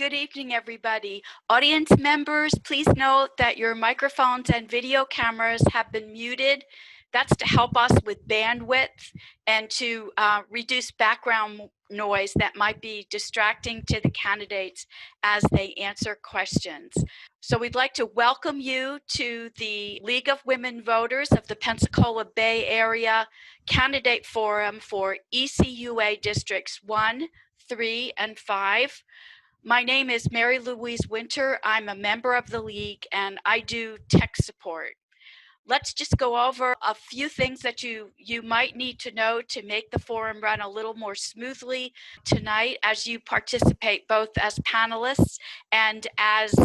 Good evening, everybody. Audience members, please note that your microphones and video cameras have been muted. That's to help us with bandwidth and to reduce background noise that might be distracting to the candidates as they answer questions. So we'd like to welcome you to the League of Women Voters of the Pensacola Bay Area Candidate Forum for ECUA Districts 1, 3, and 5. My name is Mary Louise Winter. I'm a member of the League and I do tech support. Let's just go over a few things that you might need to know to make the forum run a little more smoothly tonight as you participate both as panelists and as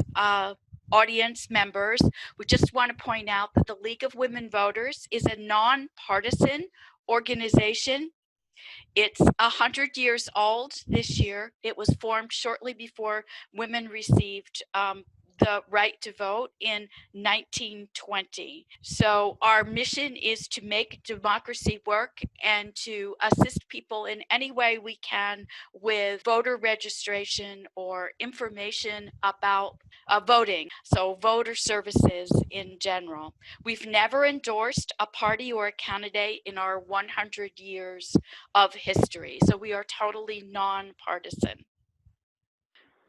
audience members. We just want to point out that the League of Women Voters is a nonpartisan organization. It's 100 years old this year. It was formed shortly before women received the right to vote in 1920. So our mission is to make democracy work and to assist people in any way we can with voter registration or information about voting, so voter services in general. We've never endorsed a party or a candidate in our 100 years of history, so we are totally nonpartisan.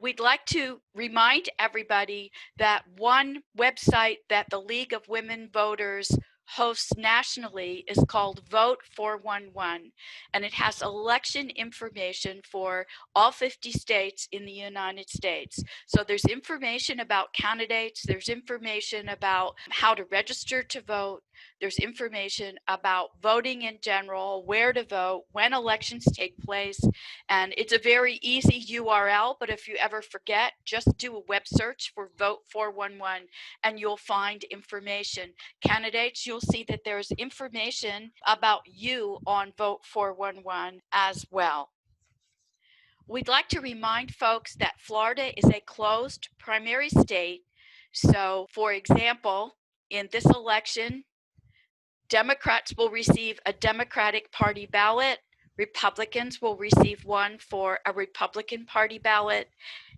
We'd like to remind everybody that one website that the League of Women Voters hosts nationally is called Vote 411, and it has election information for all 50 states in the United States. So there's information about candidates, there's information about how to register to vote, there's information about voting in general, where to vote, when elections take place, and it's a very easy URL, but if you ever forget, just do a web search for Vote 411 and you'll find information. Candidates, you'll see that there's information about you on Vote 411 as well. We'd like to remind folks that Florida is a closed primary state. So, for example, in this election, Democrats will receive a Democratic Party ballot, Republicans will receive one for a Republican Party ballot,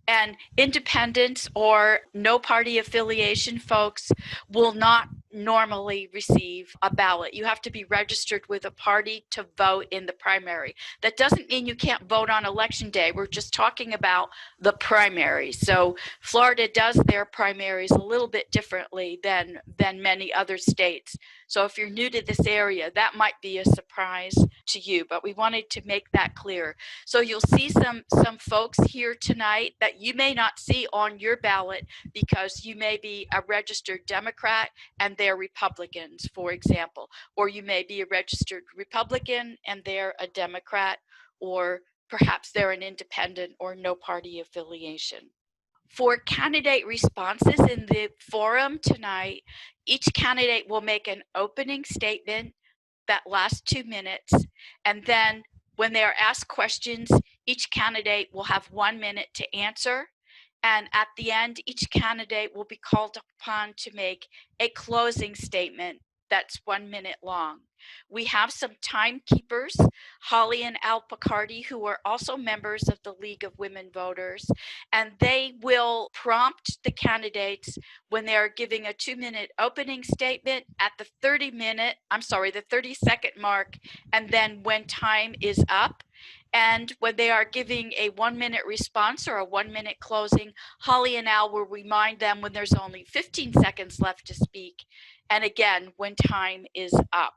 and independents or no party affiliation folks will not normally receive a ballot. You have to be registered with a party to vote in the primary. That doesn't mean you can't vote on election day. We're just talking about the primary. So Florida does their primaries a little bit differently than many other states. So if you're new to this area, that might be a surprise to you, but we wanted to make that clear. So you'll see some folks here tonight that you may not see on your ballot because you may be a registered Democrat and they're Republicans, for example, or you may be a registered Republican and they're a Democrat, or perhaps they're an independent or no party affiliation. For candidate responses in the forum tonight, each candidate will make an opening statement that lasts 2 minutes, and then when they are asked questions, each candidate will have 1 minute to answer, and at the end, each candidate will be called upon to make a closing statement that's 1 minute long. We have some timekeepers, Holly and Al Picardi, who are also members of the League of Women Voters, and they will prompt the candidates when they are giving a 2-minute opening statement at the 30-second mark, and then when time is up. And when they are giving a 1-minute response or a 1-minute closing, Holly and Al will remind them when there's only 15 seconds left to speak, and again, when time is up.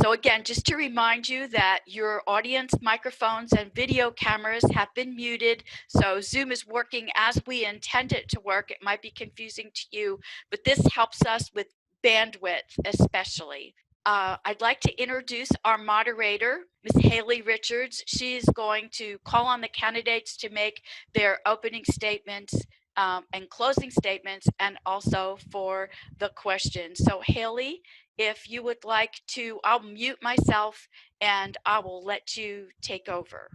So again, just to remind you that your audience microphones and video cameras have been muted, so Zoom is working as we intend it to work. It might be confusing to you, but this helps us with bandwidth especially. I'd like to introduce our moderator, Ms. Haley Richards. She's going to call on the candidates to make their opening statements and closing statements, and also for the questions. So Haley, if you would like to, I'll mute myself and I will let you take over.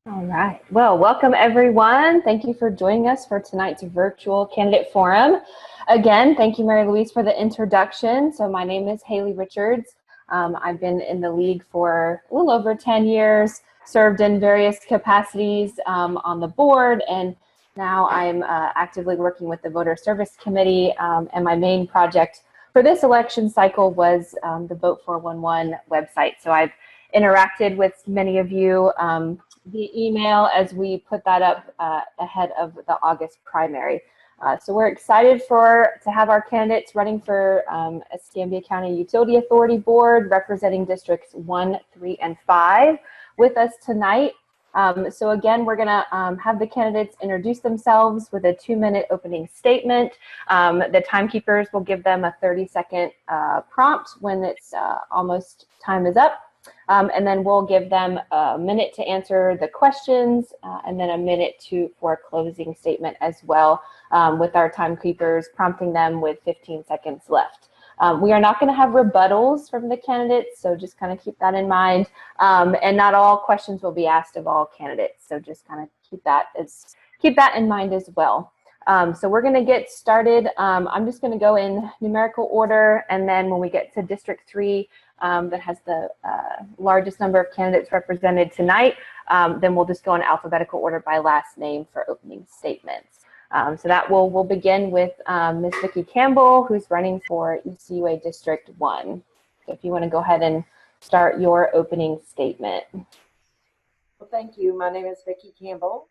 All right. Well, welcome everyone. Thank you for joining us for tonight's virtual candidate forum. Again, thank you, Mary Louise, for the introduction. So my name is Haley Richards. I've been in the League for a little over 10 years, served in various capacities on the board, and now I'm actively working with the Voter Service Committee, and my main project for this election cycle was the Vote 411 website. So I've interacted with many of you via email as we put that up ahead of the August primary. So we're excited to have our candidates running for Escambia County Utility Authority Board, representing districts 1, 3, and 5 with us tonight. So again, we're gonna have the candidates introduce themselves with a 2-minute opening statement. The timekeepers will give them a 30-second prompt when it's almost time is up. And then we'll give them a minute to answer the questions and then a minute for a closing statement as well, with our timekeepers prompting them with 15 seconds left. We are not going to have rebuttals from the candidates, so just kind of keep that in mind. And not all questions will be asked of all candidates, so just kind of keep that in mind as well. So we're going to get started. I'm just going to go in numerical order, and then when we get to District 3, that has the largest number of candidates represented tonight, then we'll just go in alphabetical order by last name for opening statements. So that we'll begin with Ms. Vicki Campbell, who's running for ECUA District 1. So if you want to go ahead and start your opening statement. Well, thank you. My name is Vicki Campbell.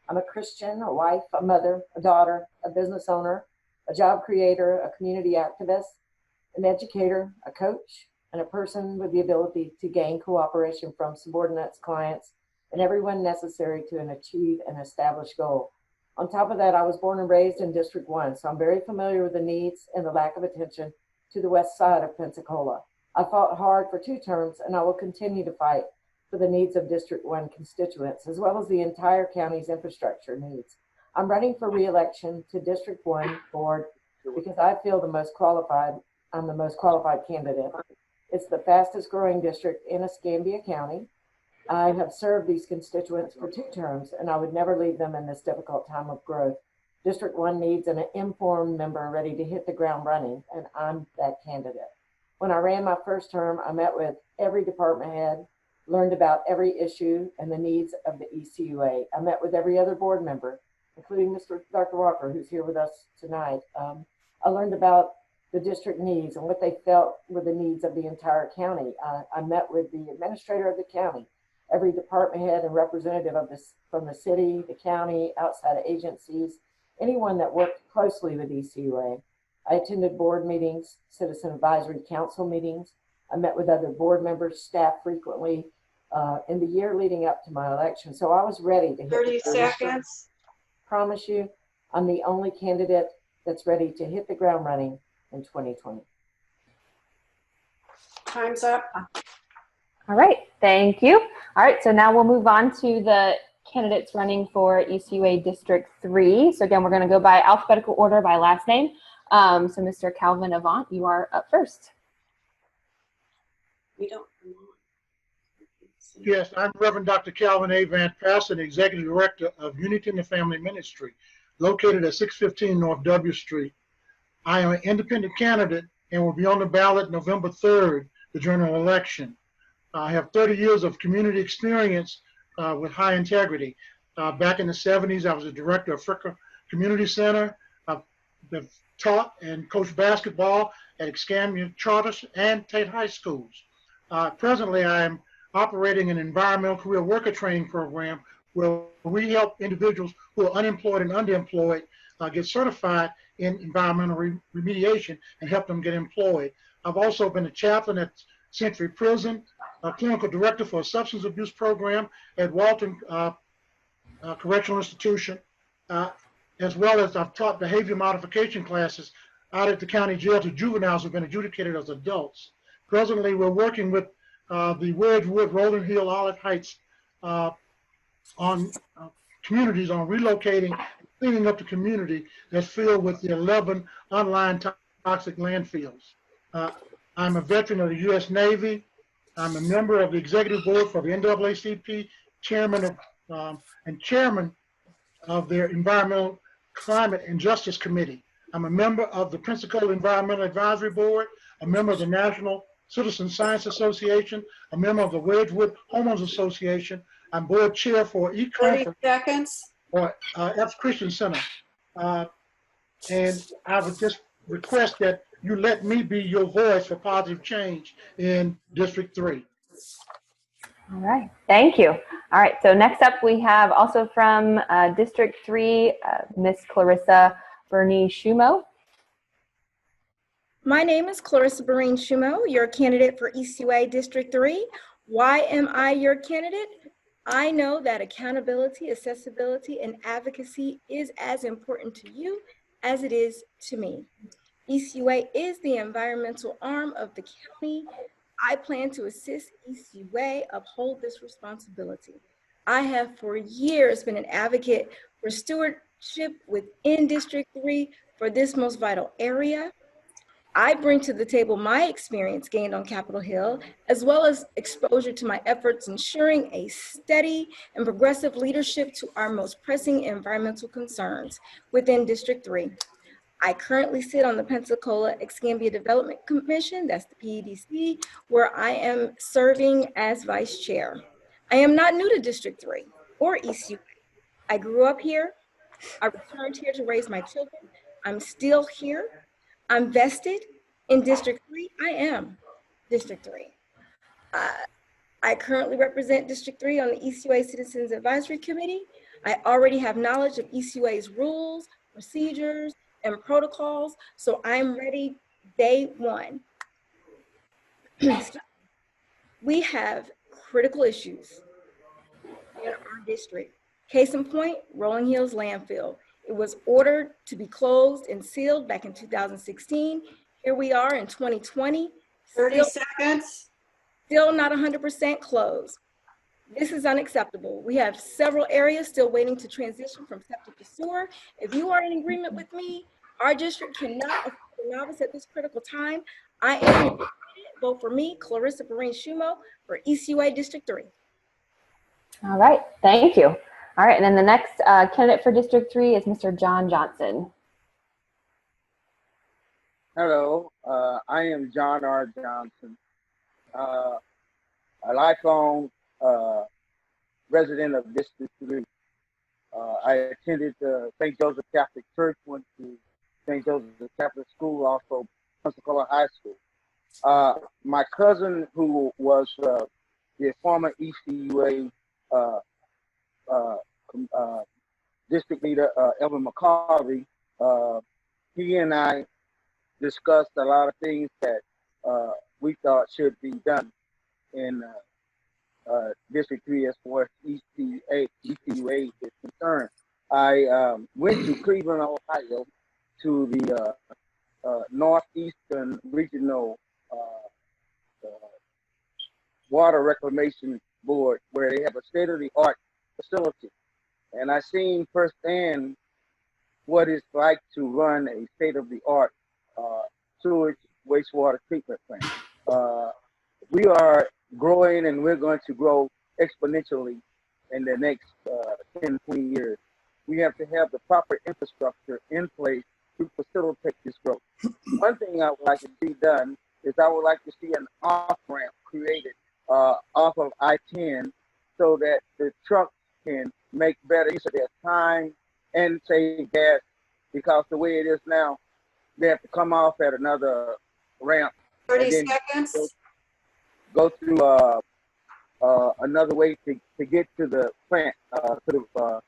I'm a Christian, a wife, a mother, a daughter, a business owner, a job creator, a community activist, an educator, a coach, and a person with the ability to gain cooperation from subordinates, clients, and everyone necessary to achieve an established goal. On top of that, I was born and raised in District 1, so I'm very familiar with the needs and the lack of attention to the west side of Pensacola. I fought hard for 2 terms, and I will continue to fight for the needs of District 1 constituents, as well as the entire county's infrastructure needs. I'm running for re-election to District 1 board because I feel I'm the most qualified candidate. It's the fastest growing district in Escambia County. I have served these constituents for 2 terms, and I would never leave them in this difficult time of growth. District 1 needs an informed member ready to hit the ground running, and I'm that candidate. When I ran my first term, I met with every department head, learned about every issue and the needs of the ECUA. I met with every other board member, including Dr. Walker, who's here with us tonight. I learned about the district needs and what they felt were the needs of the entire county. I met with the administrator of the county, every department head and representative from the city, the county, outside agencies, anyone that worked closely with ECUA. I attended board meetings, citizen advisory council meetings. I met with other board members, staff frequently in the year leading up to my election. So I was ready to hit 30 seconds. Promise you, I'm the only candidate that's ready to hit the ground running in 2020. Time's up. All right, thank you. All right, so now we'll move on to the candidates running for ECUA District 3. So again, we're going to go by alphabetical order by last name. So Mr. Calvin Avant, you are up first. We don't. Yes, I'm Reverend Dr. Calvin A. Van Passen, Executive Director of Unity in the Family Ministry, located at 615 North W Street. I am an independent candidate and will be on the ballot November 3rd, the general election. I have 30 years of community experience with high integrity. Back in the 70s, I was a director of Fricka Community Center. I've taught and coached basketball at Escambia Charters and Tate High Schools. Presently, I am operating an environmental career worker training program where we help individuals who are unemployed and underemployed get certified in environmental remediation and help them get employed. I've also been a chaplain at Century Prison, a clinical director for a substance abuse program at Walton Correctional Institution, as well as I've taught behavior modification classes out at the county jail to juveniles who've been adjudicated as adults. Presently, we're working with the Wedgewood, Rolling Hill, Olive Heights on communities on relocating, cleaning up the community that's filled with the 11 unlined toxic landfills. I'm a veteran of the U.S. Navy. I'm a member of the executive board for the NAACP, chairman of their Environmental Climate and Justice Committee. I'm a member of the Pensacola Environmental Advisory Board, a member of the National Citizen Science Association, a member of the Wedgewood Homeowners Association. I'm board chair for 30 e-conference seconds. or F Christian Center. And I would just request that you let me be your voice for positive change in District 3. All right, thank you. All right, so next up we have also from District 3, Miss Clarissa Berney-Shumo. My name is Clarissa Barine-Shumo, your candidate for ECUA District 3. Why am I your candidate? I know that accountability, accessibility, and advocacy is as important to you as it is to me. ECUA is the environmental arm of the county. I plan to assist ECUA uphold this responsibility. I have for years been an advocate for stewardship within District 3 for this most vital area. I bring to the table my experience gained on Capitol Hill, as well as exposure to my efforts ensuring a steady and progressive leadership to our most pressing environmental concerns within District 3. I currently sit on the Pensacola-Escambia Development Commission, that's the PEDC, where I am serving as vice chair. I am not new to District 3 or ECUA. I grew up here. I returned here to raise my children. I'm still here. I'm vested in District 3. I am District 3. I currently represent District 3 on the ECUA Citizens Advisory Committee. I already have knowledge of ECUA's rules, procedures, and protocols, so I'm ready day one. We have critical issues in our district. Case in point, Rolling Hills landfill. It was ordered to be closed and sealed back in 2016. Here we are in 2020. 30 seconds. Still not 100% closed. This is unacceptable. We have several areas still waiting to transition from septic to sewer. If you are in agreement with me, our district cannot afford a novice at this critical time. I am vote for me, Clarissa Barine-Shumo, for ECUA District 3. All right, thank you. All right, and then the next candidate for District 3 is Mr. John Johnson. Hello, I am John R. Johnson, a lifelong resident of District 3. I attended St. Joseph Catholic Church, went to St. Joseph Catholic School, also Pensacola High School. My cousin, who was the former ECUA district leader, Elvin McCarvey, he and I discussed a lot of things that we thought should be done in District 3 as far as ECUA is concerned. I went to Cleveland, Ohio, to the Northeastern Regional Water Reclamation Board, where they have a state-of-the-art facility. And I seen firsthand what it's like to run a state-of-the-art sewage wastewater treatment plant. We are growing, and we're going to grow exponentially in the next 10, 20 years. We have to have the proper infrastructure in place to facilitate this growth. One thing I would like to see done is I would like to see an off-ramp created off of I-10 so that the trucks can make better use of their time and save gas, because the way it is now, they have to come off at another ramp. 30 seconds. Go through another way to get to the plant, to the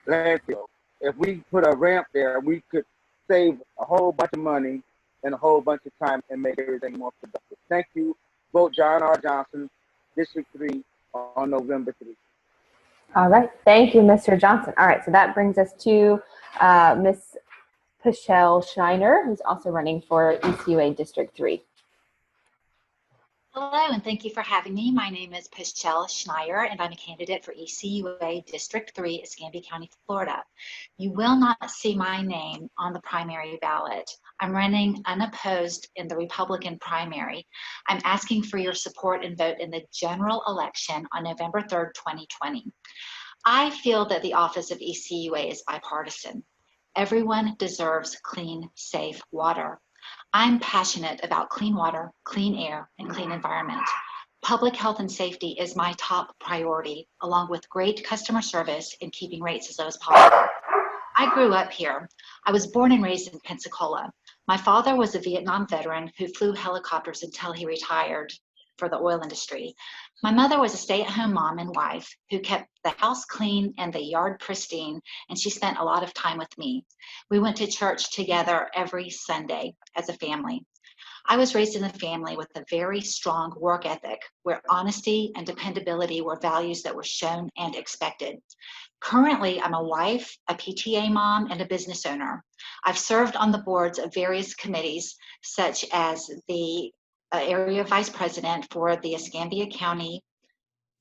landfill. If we put a ramp there, we could save a whole bunch of money and a whole bunch of time and make everything more productive. Thank you. Vote John R. Johnson, District 3 on November 3. All right, thank you, Mr. Johnson. All right, so that brings us to Ms. Pichelle Schneider, who's also running for ECUA District 3. Hello, and thank you for having me. My name is Pichelle Schneider, and I'm a candidate for ECUA District 3, Escambia County, Florida. You will not see my name on the primary ballot. I'm running unopposed in the Republican primary. I'm asking for your support and vote in the general election on November 3rd, 2020. I feel that the office of ECUA is bipartisan. Everyone deserves clean, safe water. I'm passionate about clean water, clean air, and clean environment. Public health and safety is my top priority, along with great customer service and keeping rates as low as possible. I grew up here. I was born and raised in Pensacola. My father was a Vietnam veteran who flew helicopters until he retired for the oil industry. My mother was a stay-at-home mom and wife who kept the house clean and the yard pristine, and she spent a lot of time with me. We went to church together every Sunday as a family. I was raised in a family with a very strong work ethic where honesty and dependability were values that were shown and expected. Currently, I'm a wife, a PTA mom, and a business owner. I've served on the boards of various committees, such as the area vice president for the Escambia County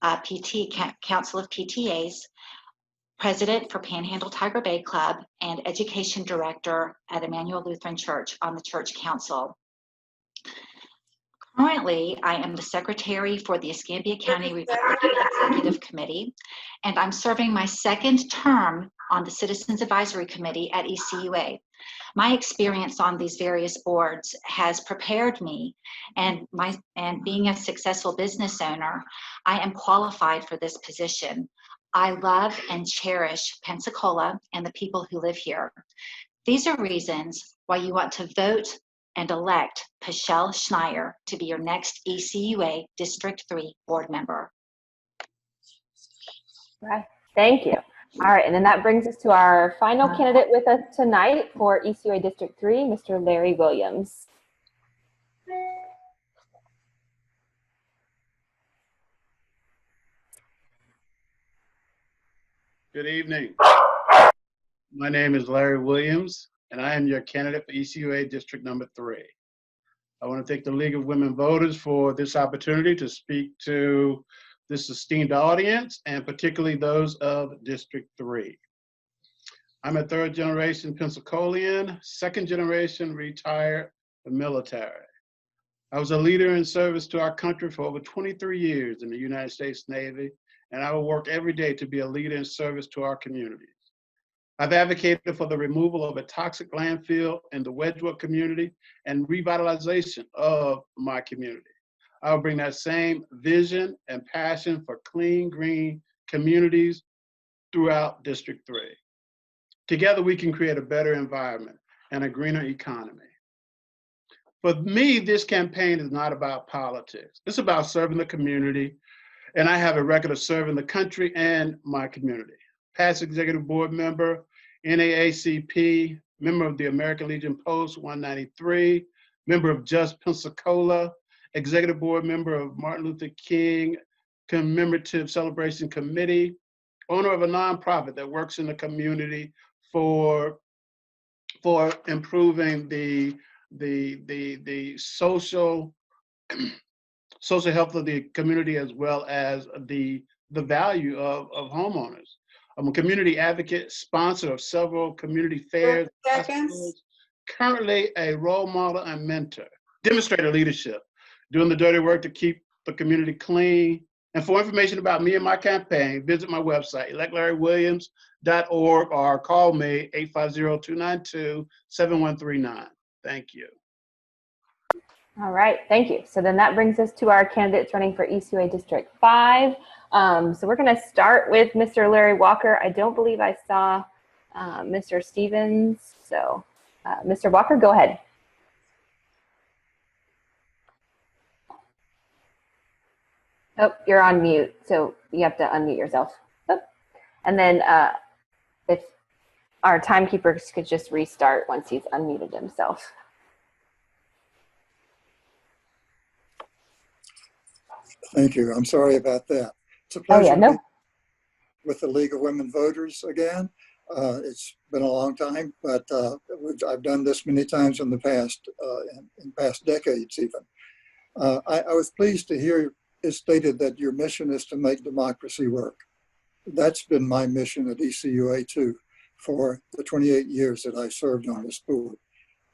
Council of PTAs, president for Panhandle Tiger Bay Club, and education director at Emmanuel Lutheran Church on the church council. Currently, I am the secretary for the Escambia County Republican Executive Committee, and I'm serving my second term on the Citizens Advisory Committee at ECUA. My experience on these various boards has prepared me, and being a successful business owner, I am qualified for this position. I love and cherish Pensacola and the people who live here. These are reasons why you want to vote and elect Pichelle Schneier to be your next ECUA District 3 board member. Right. Thank you. All right, and then that brings us to our final candidate with us tonight for ECUA District 3, Mr. Larry Williams. Good evening. My name is Larry Williams, and I am your candidate for ECUA District number 3. I want to thank the League of Women Voters for this opportunity to speak to this esteemed audience, and particularly those of District 3. I'm a third-generation Pensacolian, second-generation retired military. I was a leader in service to our country for over 23 years in the United States Navy, and I will work every day to be a leader in service to our communities. I've advocated for the removal of a toxic landfill in the Wedgwood community and revitalization of my community. I'll bring that same vision and passion for clean, green communities throughout District 3. Together, we can create a better environment and a greener economy. For me, this campaign is not about politics. It's about serving the community, and I have a record of serving the country and my community. Past executive board member, NAACP, member of the American Legion Post 193, member of Just Pensacola, executive board member of Martin Luther King Commemorative Celebration Committee, owner of a nonprofit that works in the community for improving the social health of the community, as well as the value of homeowners. I'm a community advocate, sponsor of several community fairs, currently a role model and mentor, demonstrator leadership, doing the dirty work to keep the community clean. And for information about me and my campaign, visit my website, electlarrywilliams.org, or call me 850-292-7139. Thank you. All right, thank you. So then that brings us to our candidates running for ECUA District 5. So we're going to start with Mr. Larry Walker. I don't believe I saw Mr. Stevens. So Mr. Walker, go ahead. Oh, you're on mute, so you have to unmute yourself. Oh. And then if our timekeepers could just restart once he's unmuted himself. Thank you. I'm sorry about that. It's a pleasure to be with the League of Women Voters again. It's been a long time, but I've done this many times in the past, in past decades even. I was pleased to hear it stated that your mission is to make democracy work. That's been my mission at ECUA too, for the 28 years that I served on this board.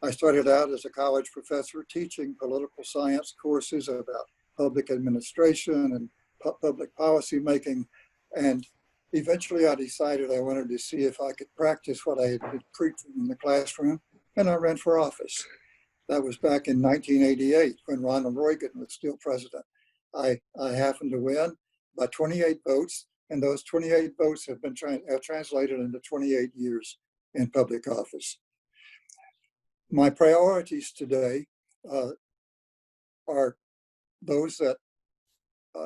I started out as a college professor teaching political science courses about public administration and public policy making. And eventually I decided I wanted to see if I could practice what I had been preaching in the classroom, and I ran for office. That was back in 1988 when Ronald Reagan was still president. I happened to win by 28 votes, and those 28 votes have been translated into 28 years in public office. My priorities today are those that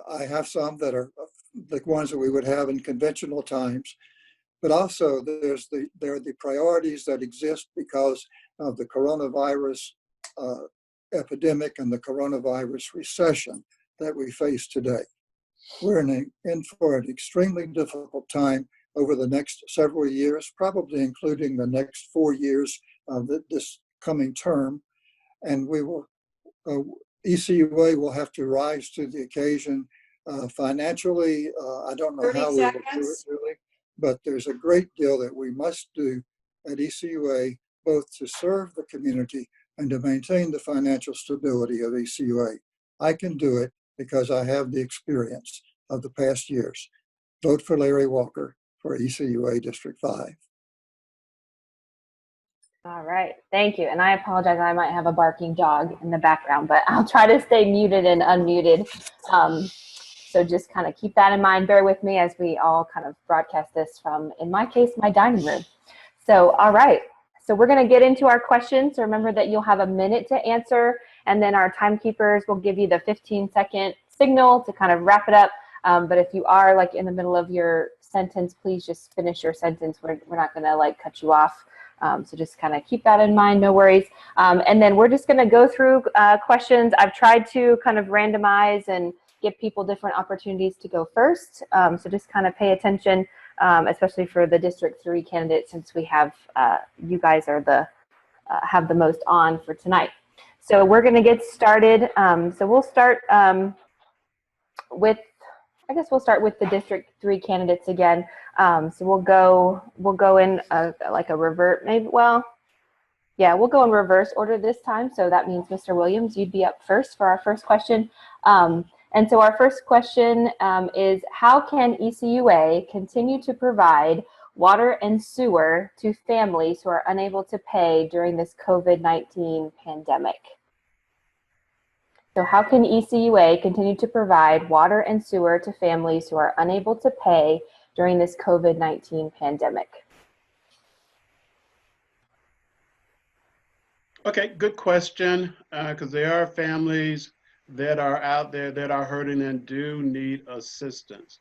I have some that are the ones that we would have in conventional times, but also there are the priorities that exist because of the coronavirus epidemic and the coronavirus recession that we face today. We're in for an extremely difficult time over the next several years, probably including the next 4 years of this coming term, and we will ECUA will have to rise to the occasion financially. I don't know 30 how we will do seconds. it really, but there's a great deal that we must do at ECUA, both to serve the community and to maintain the financial stability of ECUA. I can do it because I have the experience of the past years. Vote for Larry Walker for ECUA District 5. All right, thank you. And I apologize, I might have a barking dog in the background, but I'll try to stay muted and unmuted. So just kind of keep that in mind. Bear with me as we all kind of broadcast this from, in my case, my dining room. So, all right. So we're going to get into our questions. Remember that you'll have a minute to answer, and then our timekeepers will give you the 15-second signal to kind of wrap it up. But if you are like in the middle of your sentence, please just finish your sentence. We're not going to like cut you off. So just kind of keep that in mind, no worries. And then we're just going to go through questions. I've tried to kind of randomize and give people different opportunities to go first. So just kind of pay attention, especially for the District 3 candidates, since we have, you guys are have the most on for tonight. So we're going to get started. So we'll start with, I guess we'll start with the District 3 candidates again. So we'll go in like a revert, maybe, well, yeah, we'll go in reverse order this time. So that means Mr. Williams, you'd be up first for our first question. And so our first question is, how can ECUA continue to provide water and sewer to families who are unable to pay during this COVID-19 pandemic? So how can ECUA continue to provide water and sewer to families who are unable to pay during this COVID-19 pandemic? Okay, good question, because there are families that are out there that are hurting and do need assistance.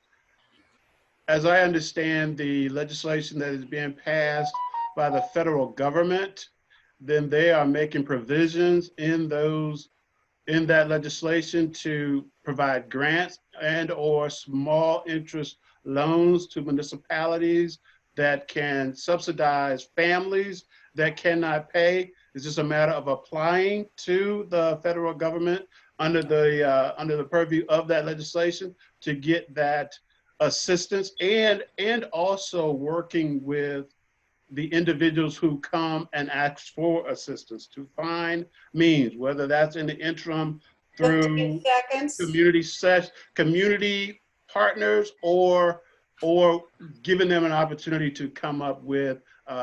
As I understand the legislation that is being passed by the federal government, then they are making provisions in that legislation to provide grants and or small interest loans to municipalities that can subsidize families that cannot pay. It's just a matter of applying to the federal government under the purview of that legislation to get that assistance, and also working with the individuals who come and ask for assistance to find means, whether that's in the interim through 15 seconds. community partners or giving them an opportunity to come up with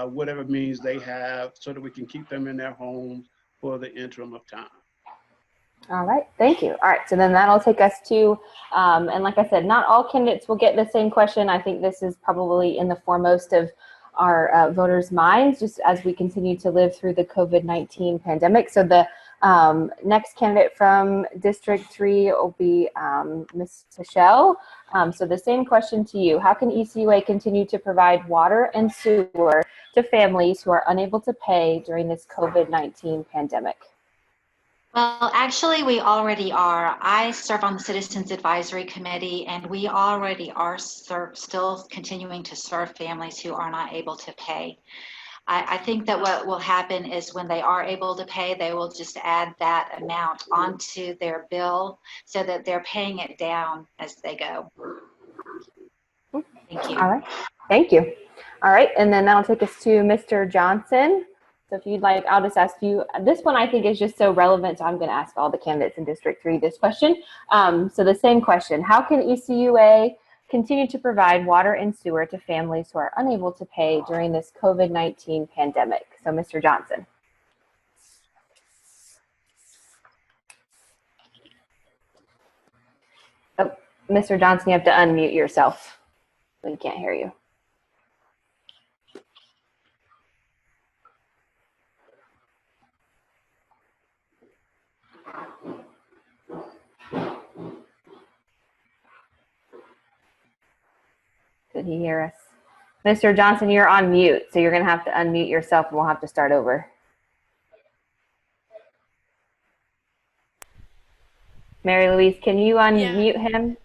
whatever means they have so that we can keep them in their homes for the interim of time. All right, thank you. All right, so then that'll take us to, and like I said, not all candidates will get the same question. I think this is probably in the foremost of our voters' minds, just as we continue to live through the COVID-19 pandemic. So the next candidate from District 3 will be Ms. Michelle. So the same question to you. How can ECUA continue to provide water and sewer to families who are unable to pay during this COVID-19 pandemic? Well, actually, we already are. I serve on the Citizens Advisory Committee, and we already are still continuing to serve families who are not able to pay. I think that what will happen is when they are able to pay, they will just add that amount onto their bill so that they're paying it down as they go. Thank you. All right, thank you. All right, and then that'll take us to Mr. Johnson. So if you'd like, I'll just ask you, this one I think is just so relevant, so I'm going to ask all the candidates in District 3 this question. So the same question, how can ECUA continue to provide water and sewer to families who are unable to pay during this COVID-19 pandemic? So Mr. Johnson. Mr. Johnson, you have to unmute yourself. We can't hear you. Did he hear us? Mr. Johnson, you're on mute, so you're going to have to unmute yourself and we'll have to start over. Mary Louise, can you unmute him?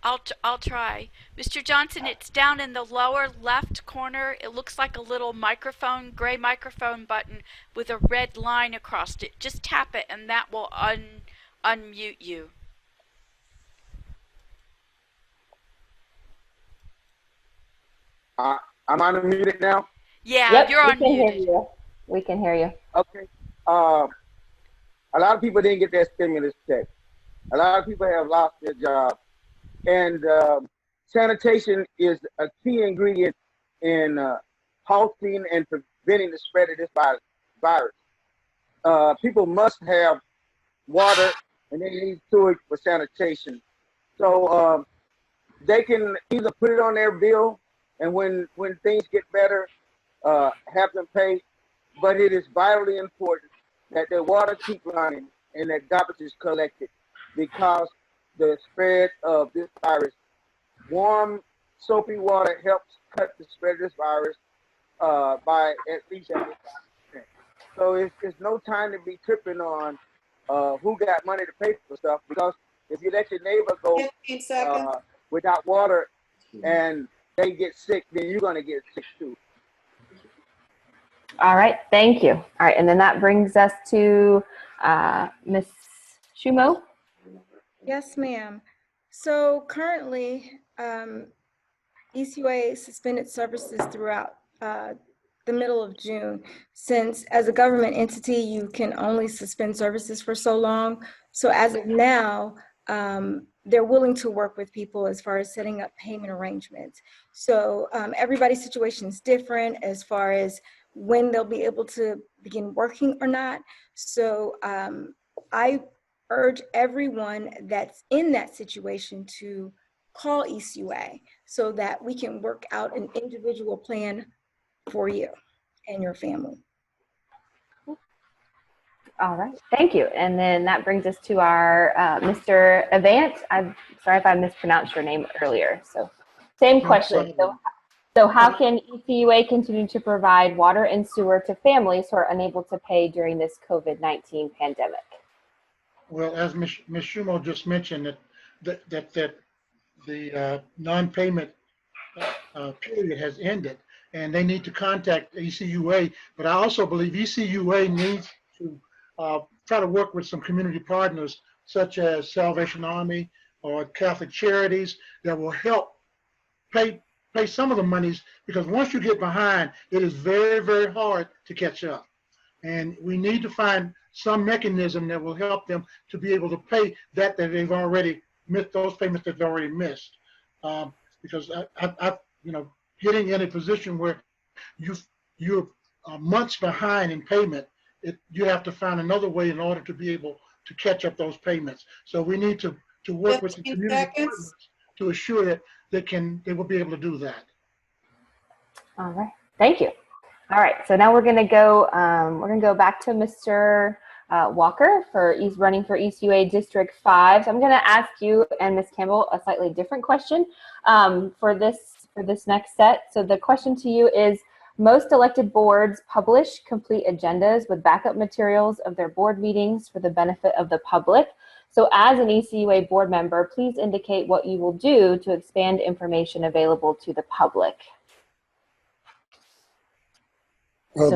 I'll try. Mr. Johnson, it's down in the lower left corner. It looks like a little microphone, gray microphone button with a red line across it. Just tap it and that will unmute you. I'm unmuted now. Yeah, Yep, you're we can hear unmuted. you. We can hear you. Okay. A lot of people didn't get their stimulus check. A lot of people have lost their job. And sanitation is a key ingredient in halting and preventing the spread of this virus. People must have water and they need sewage for sanitation. So they can either put it on their bill and when things get better, have them pay. But it is vitally important that the water keep running and that garbage is collected because the spread of this virus, warm soapy water helps cut the spread of this virus by at least 75%. So it's no time to be tripping on who got money to pay for stuff, because if you let your neighbor go 15 seconds. without water and they get sick, then you're going to get sick too. All right, thank you. All right, and then that brings us to Ms. Shumo. Yes, ma'am. So currently, ECUA suspended services throughout the middle of June, since as a government entity, you can only suspend services for so long. So as of now, they're willing to work with people as far as setting up payment arrangements. So everybody's situation is different as far as when they'll be able to begin working or not. So I urge everyone that's in that situation to call ECUA so that we can work out an individual plan for you and your family. All right, thank you. And then that brings us to our Mr. Avant. I'm sorry if I mispronounced your name earlier. So same question. So how can ECUA continue to provide water and sewer to families who are unable to pay during this COVID-19 pandemic? Well, as Ms. Shumo just mentioned, that the non-payment period has ended, and they need to contact ECUA. But I also believe ECUA needs to try to work with some community partners, such as Salvation Army or Catholic Charities, that will help pay some of the monies, because once you get behind, it is very, very hard to catch up. And we need to find some mechanism that will help them to be able to pay that they've already missed, those payments that they've already missed. Because I getting in a position where you're months behind in payment, you have to find another way in order to be able to catch up those payments. So we need to work with the community partners to assure that they will be able to do that. All right, thank you. All right, so now we're going to go back to Mr. Walker he's running for ECUA District 5. So I'm going to ask you and Ms. Campbell a slightly different question for this next set. So the question to you is, most elected boards publish complete agendas with backup materials of their board meetings for the benefit of the public. So as an ECUA board member, please indicate what you will do to expand information available to the public. Well,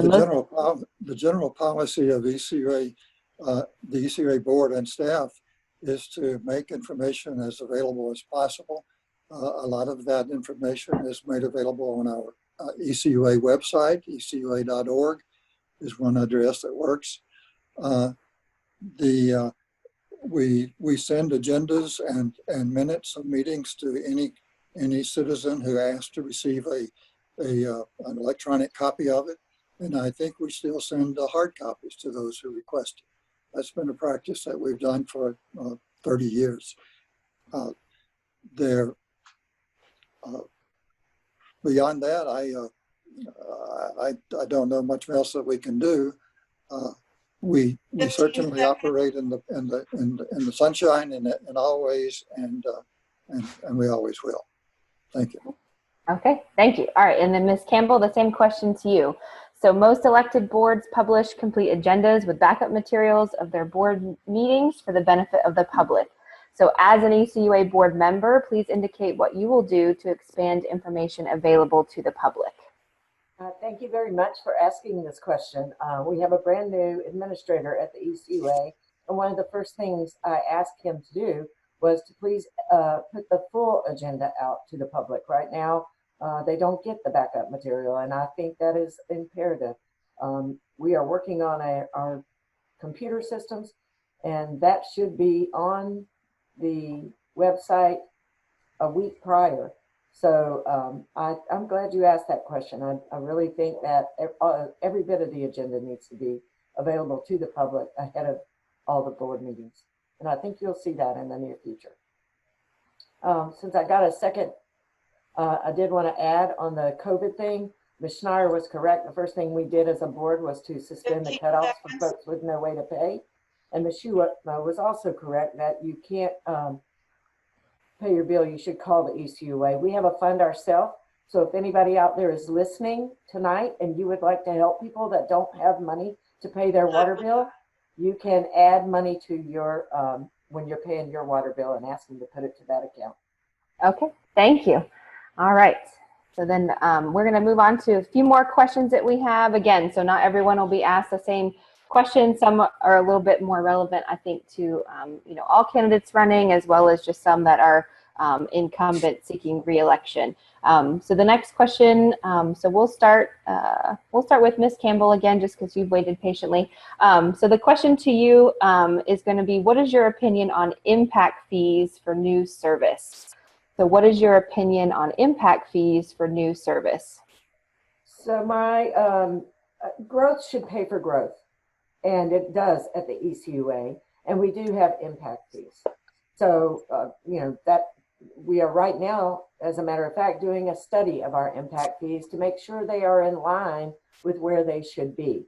the general policy of ECUA, the ECUA board and staff, is to make information as available as possible. A lot of that information is made available on our ECUA website. ECUA.org is one address that works. We send agendas and minutes of meetings to any citizen who asks to receive an electronic copy of it. And I think we still send hard copies to those who request it. That's been a practice that we've done for 30 years. there, beyond that, I don't know much else that we can do. We 15 certainly seconds. operate in the sunshine in all ways, and we always will. Thank you. Okay, thank you. All right, and then Ms. Campbell, the same question to you. So most elected boards publish complete agendas with backup materials of their board meetings for the benefit of the public. So as an ECUA board member, please indicate what you will do to expand information available to the public. Thank you very much for asking this question. We have a brand new administrator at the ECUA, and one of the first things I asked him to do was to please put the full agenda out to the public. Right now, they don't get the backup material, and I think that is imperative. We are working on our computer systems, and that should be on the website a week prior. So I'm glad you asked that question. I really think that every bit of the agenda needs to be available to the public ahead of all the board meetings. And I think you'll see that in the near future. Since I got a second, I did want to add on the COVID thing. Ms. Schneier was correct. The first thing we did as a board was to suspend the 15 cutoffs for seconds. folks with no way to pay. And Ms. Shua was also correct that you can't pay your bill. You should call the ECUA. We have a fund ourselves. So if anybody out there is listening tonight and you would like to help people that don't have money to pay their water bill, you can add money to your, when you're paying your water bill, and ask them to put it to that account. Okay, thank you. All right. So then we're going to move on to a few more questions that we have. Again, so not everyone will be asked the same question. Some are a little bit more relevant, I think, to all candidates running, as well as just some that are incumbent seeking re-election. So the next question, so we'll start with Ms. Campbell again, just because you've waited patiently. So the question to you is going to be, what is your opinion on impact fees for new service? So what is your opinion on impact fees for new service? So my growth should pay for growth, and it does at the ECUA, and we do have impact fees. So, that we are right now, as a matter of fact, doing a study of our impact fees to make sure they are in line with where they should be.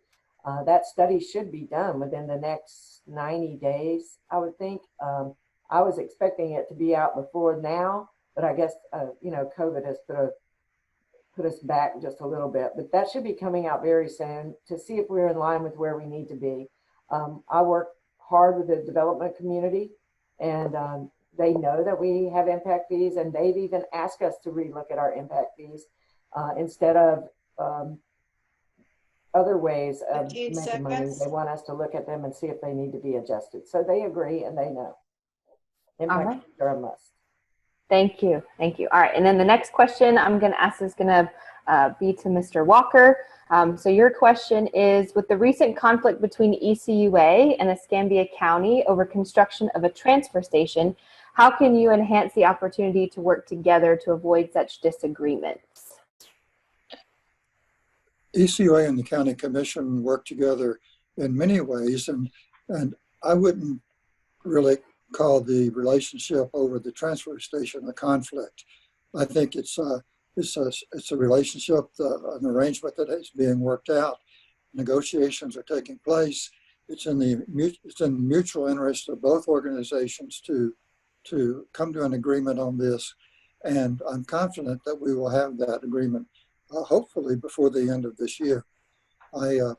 That study should be done within the next 90 days, I would think. I was expecting it to be out before now, but I guess, COVID has put us back just a little bit, but that should be coming out very soon to see if we're in line with where we need to be. I work hard with the development community, and they know that we have impact fees, and they've even asked us to relook at our impact fees instead of other ways of making money. They want us to look at them and see if they need to be adjusted. So they agree and they know. Impact fees are a must. Thank you. Thank you. All right. And then the next question I'm going to ask is going to be to Mr. Walker. So your question is, with the recent conflict between ECUA and Escambia County over construction of a transfer station, how can you enhance the opportunity to work together to avoid such disagreements? ECUA and the County Commission work together in many ways, and I wouldn't really call the relationship over the transfer station a conflict. I think it's a relationship, an arrangement that is being worked out. Negotiations are taking place. It's in the mutual interest of both organizations to come to an agreement on this, and I'm confident that we will have that agreement hopefully before the end of this year. It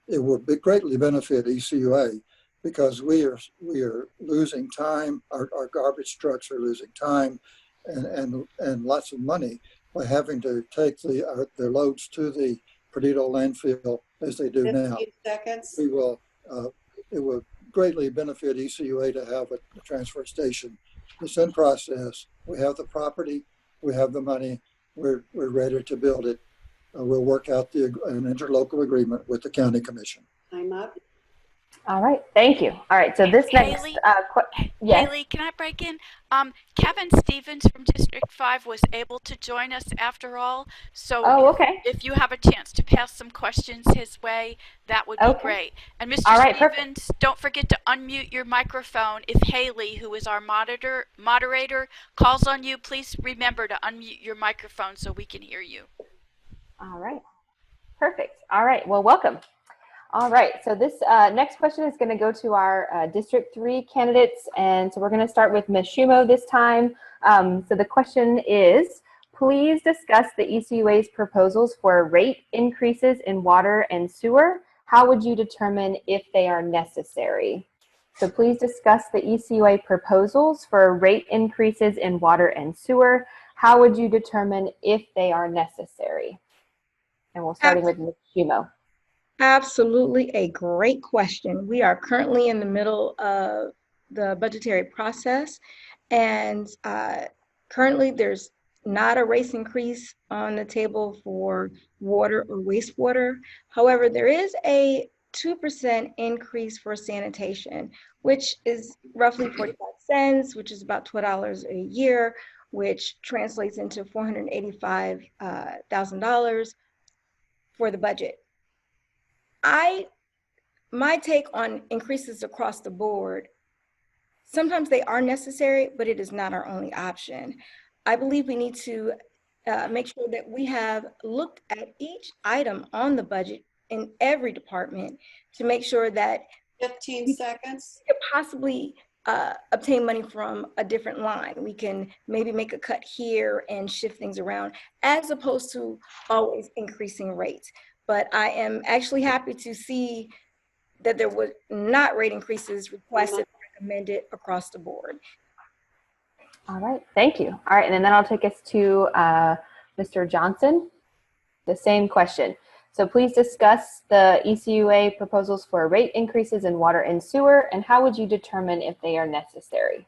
will greatly benefit ECUA because we are losing time. Our garbage trucks are losing time and lots of money by having to take their loads to the Perdido landfill as they do now. 15 seconds. It will greatly benefit ECUA to have a transfer station. It's in process. We have the property, we have the money, we're ready to build it. We'll work out an interlocal agreement with the County Commission. Time up. All right, thank you. All right, so this next, Haley, yes. Haley, can I break in? Kevin Stevens from District 5 was able to join us after all. So Oh, okay. if you have a chance to pass some questions his way, that would be Okay. great. And Mr. All right, perfect. Stevens, don't forget to unmute your microphone. If Haley, who is our moderator, calls on you, please remember to unmute your microphone so we can hear you. All right, perfect. All right, well, welcome. All right, so this next question is going to go to our District 3 candidates, and so we're going to start with Ms. Shumo this time. So the question is, please discuss the ECUA's proposals for rate increases in water and sewer. How would you determine if they are necessary? So please discuss the ECUA proposals for rate increases in water and sewer. How would you determine if they are necessary? And we'll starting with Ms. Shumo. Absolutely a great question. We are currently in the middle of the budgetary process, and currently there's not a rate increase on the table for water or wastewater. However, there is a 2% increase for sanitation, which is roughly 45 cents, which is about $12 a year, which translates into $485,000 for the budget. My take on increases across the board, sometimes they are necessary, but it is not our only option. I believe we need to make sure that we have looked at each item on the budget in every department to make sure that 15 seconds. We could possibly obtain money from a different line. We can maybe make a cut here and shift things around as opposed to always increasing rates. But I am actually happy to see that there was not rate increases requested or recommended across the board. All right, thank you. All right, and then that'll take us to Mr. Johnson. The same question. So please discuss the ECUA proposals for rate increases in water and sewer, and how would you determine if they are necessary?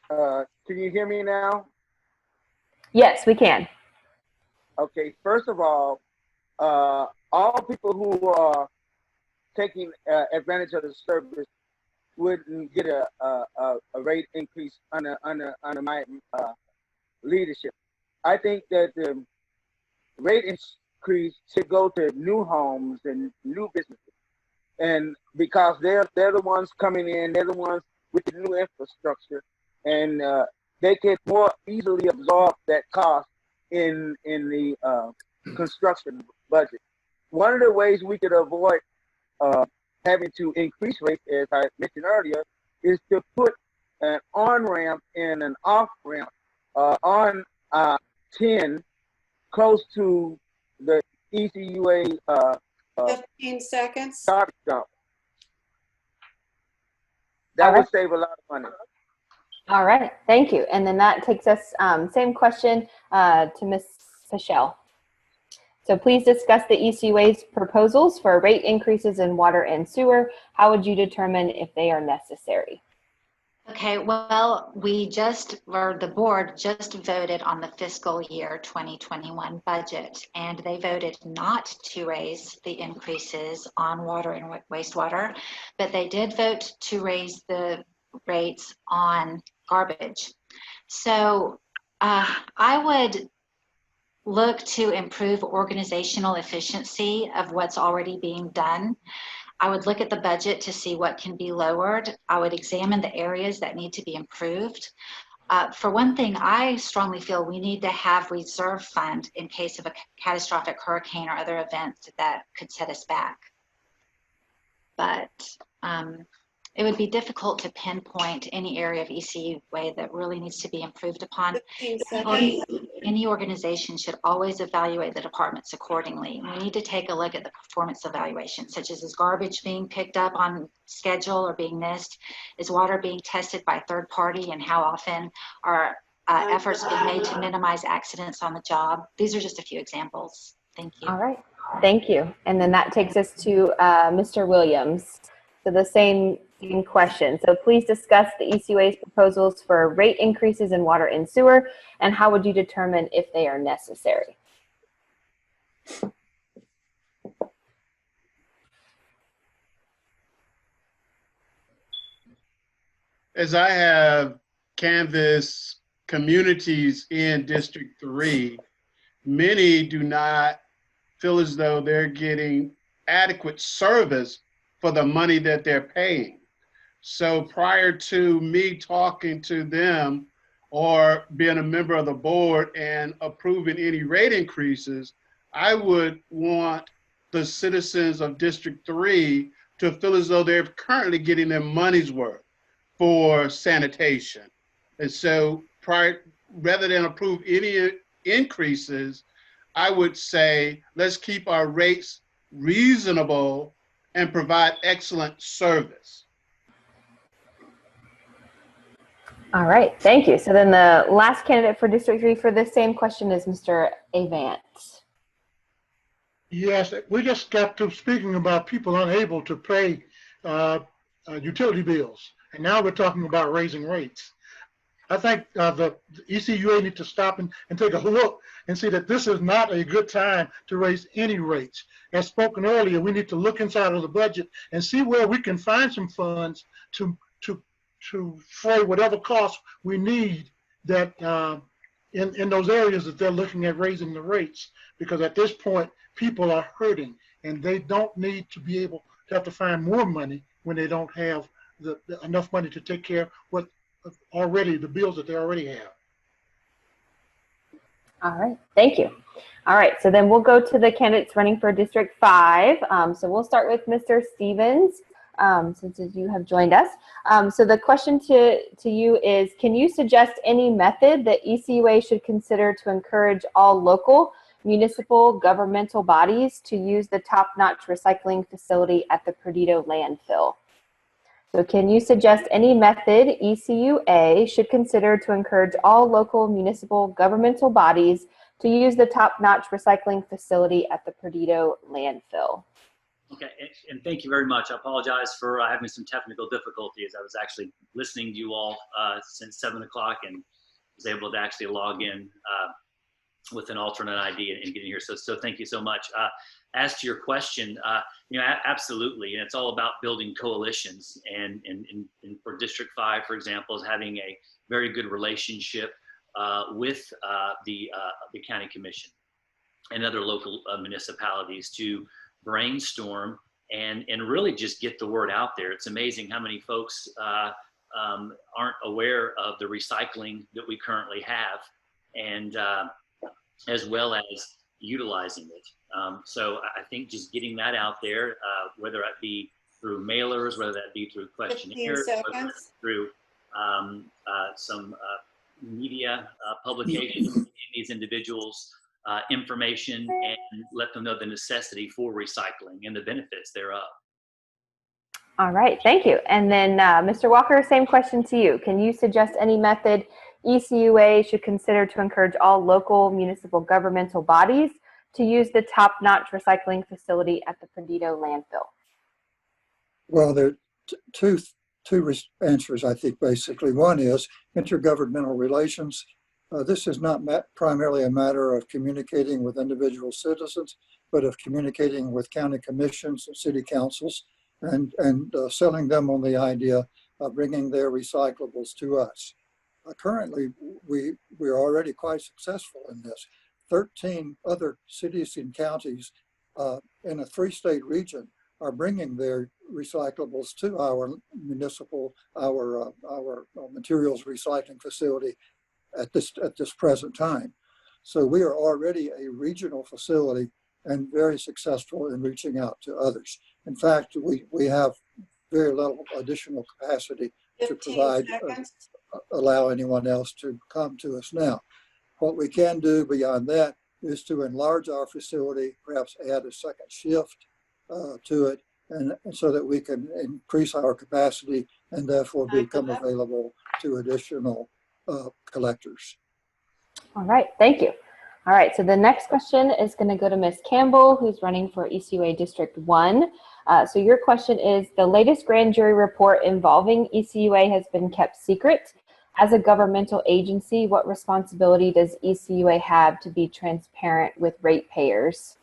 Can you hear me now? Yes, we can. Okay, first of all people who are taking advantage of the service wouldn't get a rate increase under my leadership. I think that the rate increase should go to new homes and new businesses, and because they're the ones coming in, they're the ones with the new infrastructure, and they can more easily absorb that cost in the construction budget. One of the ways we could avoid having to increase rates, as I mentioned earlier, is to put an on-ramp and an off-ramp on 10 close to the ECUA 15 seconds. garbage dump. That would save a lot of money. All right, thank you. And then that takes us, same question to Ms. Pichelle. So please discuss the ECUA's proposals for rate increases in water and sewer. How would you determine if they are necessary? Okay, well, the board just voted on the fiscal year 2021 budget, and they voted not to raise the increases on water and wastewater, but they did vote to raise the rates on garbage. So I would look to improve organizational efficiency of what's already being done. I would look at the budget to see what can be lowered. I would examine the areas that need to be improved. For one thing, I strongly feel we need to have reserve fund in case of a catastrophic hurricane or other events that could set us back. But it would be difficult to pinpoint any area of ECUA that really needs to be improved upon. Any organization should always evaluate the departments accordingly. We need to take a look at the performance evaluation, such as is garbage being picked up on schedule or being missed? Is water being tested by third party, and how often are efforts being made to minimize accidents on the job? These are just a few examples. Thank you. All right, thank you. And then that takes us to Mr. Williams. So the same question. So please discuss the ECUA's proposals for rate increases in water and sewer, and how would you determine if they are necessary? as I have canvassed communities in District 3, many do not feel as though they're getting adequate service for the money that they're paying. So prior to me talking to them or being a member of the board and approving any rate increases, I would want the citizens of District 3 to feel as though they're currently getting their money's worth for sanitation. And so rather than approve any increases, I would say, let's keep our rates reasonable and provide excellent service. All right, thank you. So then the last candidate for District 3 for this same question is Mr. Avant. Yes, we just got to speaking about people unable to pay utility bills, and now we're talking about raising rates. I think the ECUA need to stop and take a look and see that this is not a good time to raise any rates. As spoken earlier, we need to look inside of the budget and see where we can find some funds to fray whatever costs we need that in those areas that they're looking at raising the rates. Because at this point, people are hurting, and they don't need to be able to have to find more money when they don't have enough money to take care of what already the bills that they already have. All right, thank you. All right, so then we'll go to the candidates running for District 5. So we'll start with Mr. Stevens, since you have joined us. So the question to you is, can you suggest any method that ECUA should consider to encourage all local municipal governmental bodies to use the top-notch recycling facility at the Perdido landfill? So can you suggest any method ECUA should consider to encourage all local municipal governmental bodies to use the top-notch recycling facility at the Perdido landfill? Okay, and thank you very much. I apologize for having some technical difficulties. I was actually listening to you all since 7 o'clock and was able to actually log in with an alternate ID and getting here. So thank you so much. As to your question, absolutely, and it's all about building coalitions. And for District 5, for example, is having a very good relationship with the county commission and other local municipalities to brainstorm and really just get the word out there. It's amazing how many folks aren't aware of the recycling that we currently have, and as well as utilizing it. So I think just getting that out there, whether it be through mailers, whether that be through questionnaires, whether it's through some media publications, giving these individuals information and let them know the necessity for recycling and the benefits thereof. All right, thank you. And then Mr. Walker, same question to you. Can you suggest any method ECUA should consider to encourage all local municipal governmental bodies to use the top-notch recycling facility at the Perdido landfill? Well, there are two answers, I think, basically. One is intergovernmental relations. This is not primarily a matter of communicating with individual citizens, but of communicating with county commissions and city councils and selling them on the idea of bringing their recyclables to us. Currently, we're already quite successful in this. 13 other cities and counties in a 3-state region are bringing their recyclables to our municipal, our materials recycling facility at this present time. So we are already a regional facility and very successful in reaching out to others. In fact, we have very little additional capacity to provide, allow anyone else to come to us now. What we can do beyond that is to enlarge our facility, perhaps add a second shift to it, and so that we can increase our capacity and therefore become available to additional collectors. All right, thank you. All right, so the next question is going to go to Ms. Campbell, who's running for ECUA District 1. So your question is, the latest grand jury report involving ECUA has been kept secret. As a governmental agency, what responsibility does ECUA have to be transparent with ratepayers?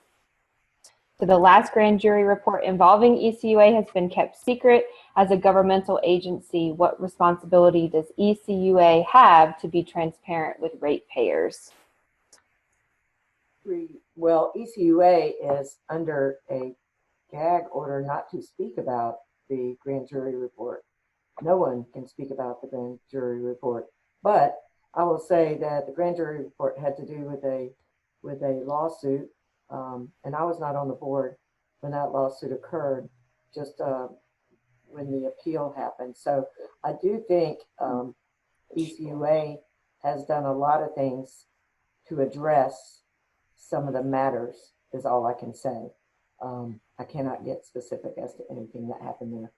So the last grand jury report involving ECUA has been kept secret. As a governmental agency, what responsibility does ECUA have to be transparent with ratepayers? Well, ECUA is under a gag order not to speak about the grand jury report. No one can speak about the grand jury report. But I will say that the grand jury report had to do with a lawsuit, and I was not on the board when that lawsuit occurred, just when the appeal happened. So I do think ECUA has done a lot of things to address some of the matters, is all I can say. I cannot get specific as to anything that happened there.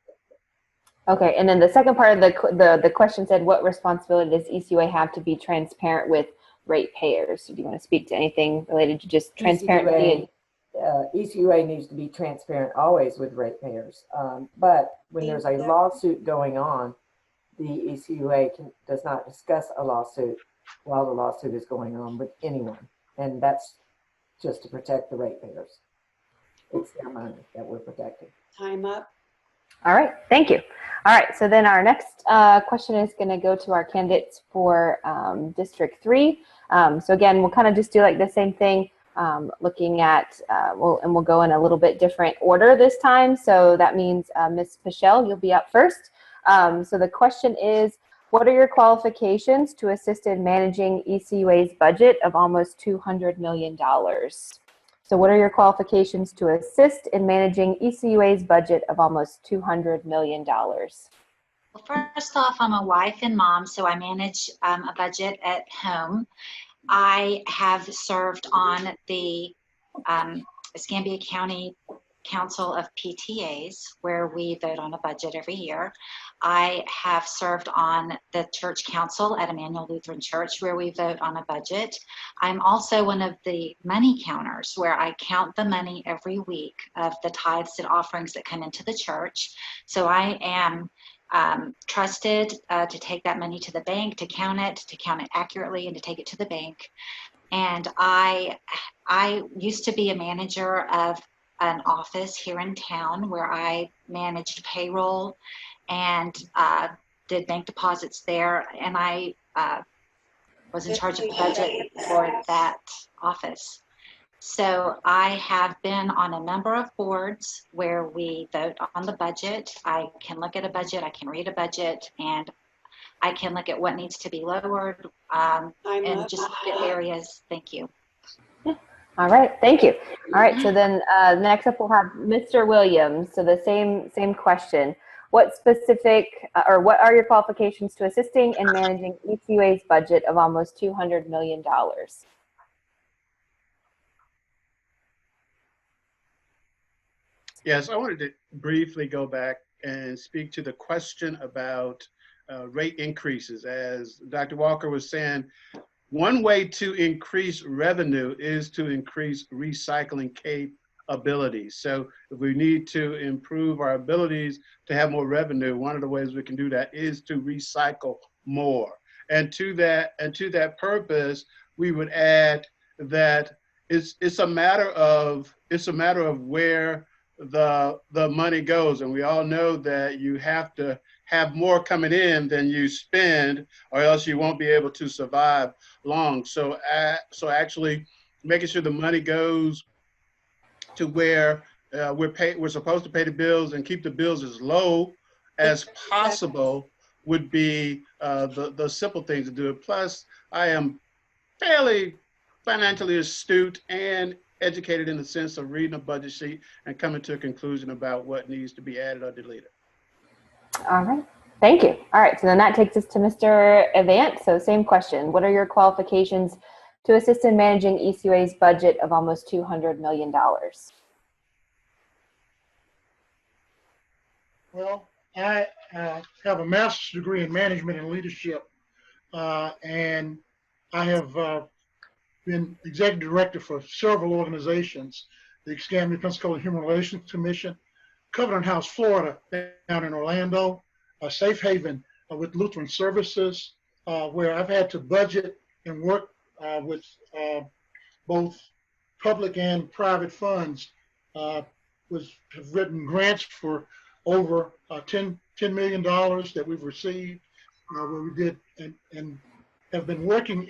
Okay, and then the second part of the question said, what responsibility does ECUA have to be transparent with ratepayers? So do you want to speak to anything related to just transparency? ECUA needs to be transparent always with ratepayers. But when there's a lawsuit going on, the ECUA does not discuss a lawsuit while the lawsuit is going on with anyone. And that's just to protect the ratepayers. It's their money that we're protecting. Time up. All right, thank you. All right, so then our next question is going to go to our candidates for District 3. So again, we'll kind of just do like the same thing, looking at, we'll go in a little bit different order this time. So that means Ms. Pichelle, you'll be up first. So the question is, what are your qualifications to assist in managing ECUA's budget of almost $200 million? So what are your qualifications to assist in managing ECUA's budget of almost $200 million? Well, first off, I'm a wife and mom, so I manage a budget at home. I have served on the Escambia County Council of PTAs, where we vote on a budget every year. I have served on the church council at Emmanuel Lutheran Church, where we vote on a budget. I'm also one of the money counters, where I count the money every week of the tithes and offerings that come into the church. So I am trusted to take that money to the bank, to count it accurately, and to take it to the bank. And I used to be a manager of an office here in town where I managed payroll and did bank deposits there. And I was in charge of the budget for that office. So I have been on a number of boards where we vote on the budget. I can look at a budget, I can read a budget, and I can look at what needs to be lowered and just the areas. Thank you. All right, thank you. All right, so then next up we'll have Mr. Williams. So the same question. What specific, or what are your qualifications to assisting in managing ECUA's budget of almost $200 million? Yes, I wanted to briefly go back and speak to the question about rate increases. As Dr. Walker was saying, one way to increase revenue is to increase recycling capabilities. So if we need to improve our abilities to have more revenue, one of the ways we can do that is to recycle more. And to that purpose, we would add that it's a matter of where the money goes. And we all know that you have to have more coming in than you spend, or else you won't be able to survive long. So actually making sure the money goes to where we're supposed to pay the bills and keep the bills as low as possible would be the simple things to do it. Plus, I am fairly financially astute and educated in the sense of reading a budget sheet and coming to a conclusion about what needs to be added or deleted. All right, thank you. All right, so then that takes us to Mr. Avant. So same question. What are your qualifications to assist in managing ECUA's budget of almost $200 million? Well, I have a master's degree in management and leadership, and I have been executive director for several organizations, the Escambia Pensacola Human Relations Commission, Covenant House, Florida, down in Orlando, Safe Haven with Lutheran Services, where I've had to budget and work with both public and private funds have written grants for over $10 million that we've received, where we did and have been working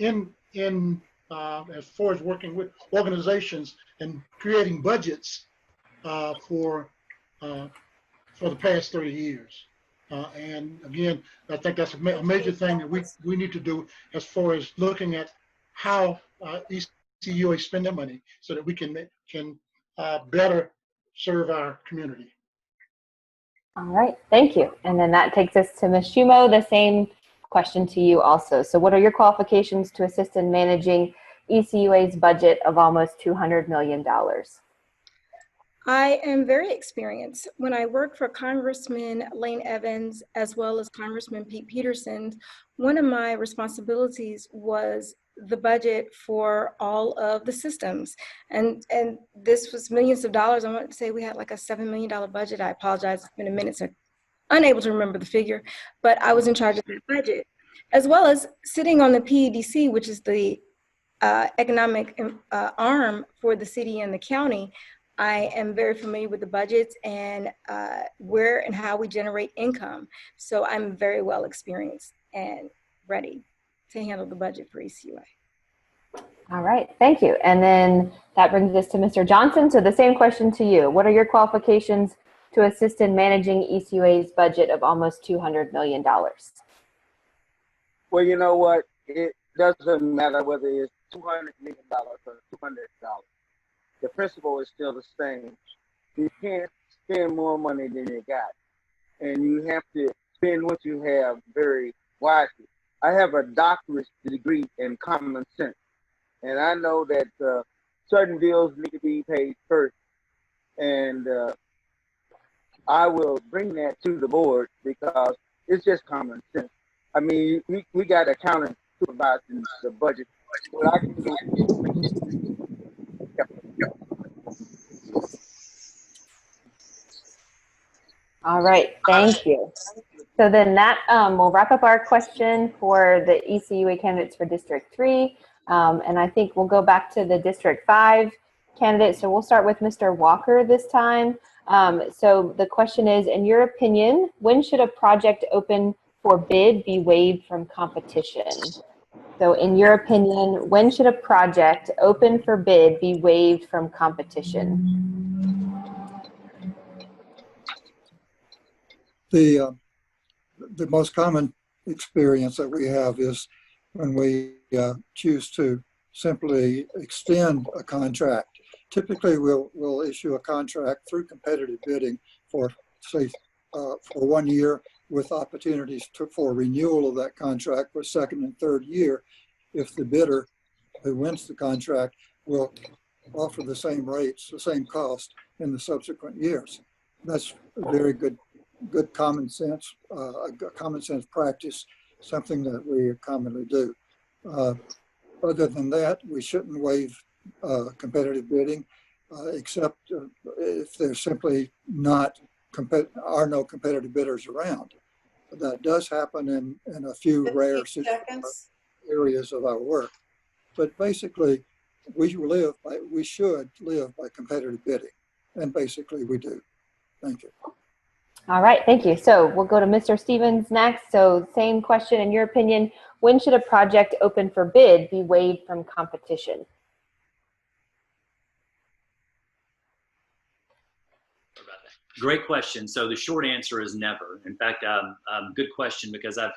as far as working with organizations and creating budgets for the past 30 years. And again, I think that's a major thing that we need to do as far as looking at how ECUA spend their money so that we can better serve our community. All right, thank you. And then that takes us to Ms. Shumo, the same question to you also. So what are your qualifications to assist in managing ECUA's budget of almost $200 million? I am very experienced. When I worked for Congressman Lane Evans as well as Congressman Pete Peterson, one of my responsibilities was the budget for all of the systems. And this was millions of dollars. I want to say we had like a $7 million budget. I apologize, it's been a minute, so I'm unable to remember the figure, but I was in charge of that budget, as well as sitting on the PEDC, which is the economic arm for the city and the county. I am very familiar with the budgets and where and how we generate income. So I'm very well experienced and ready to handle the budget for ECUA. All right, thank you. And then that brings us to Mr. Johnson. So the same question to you. What are your qualifications to assist in managing ECUA's budget of almost $200 million? Well, you know what? It doesn't matter whether it's $200 million or $200. The principle is still the same. You can't spend more money than you got, and you have to spend what you have very wisely. I have a doctorate degree in common sense, and I know that certain bills need to be paid first, and I will bring that to the board because it's just common sense. I mean, we got accountants supervising the budget. What I can do All right, thank you. So then that will wrap up our question for the ECUA candidates for District 3. And I think we'll go back to the District 5 candidates. So we'll start with Mr. Walker this time. So the question is, in your opinion, when should a project open for bid be waived from competition? So in your opinion, when should a project open for bid be waived from competition? The most common experience that we have is when we choose to simply extend a contract. Typically, we'll issue a contract through competitive bidding for, say, for 1 year with opportunities for renewal of that contract for second and third year if the bidder who wins the contract will offer the same rates, the same cost in the subsequent years. That's a very good common sense, common sense practice, something that we commonly do. Other than that, we shouldn't waive competitive bidding, except if there's simply no competitive bidders around. That does happen in a few rare areas of our work. But basically, we should live by competitive bidding, and basically we do. Thank you. All right, thank you. So we'll go to Mr. Stevens next. So same question, in your opinion, when should a project open for bid be waived from competition? Great question. So the short answer is never. In fact, good question, because I've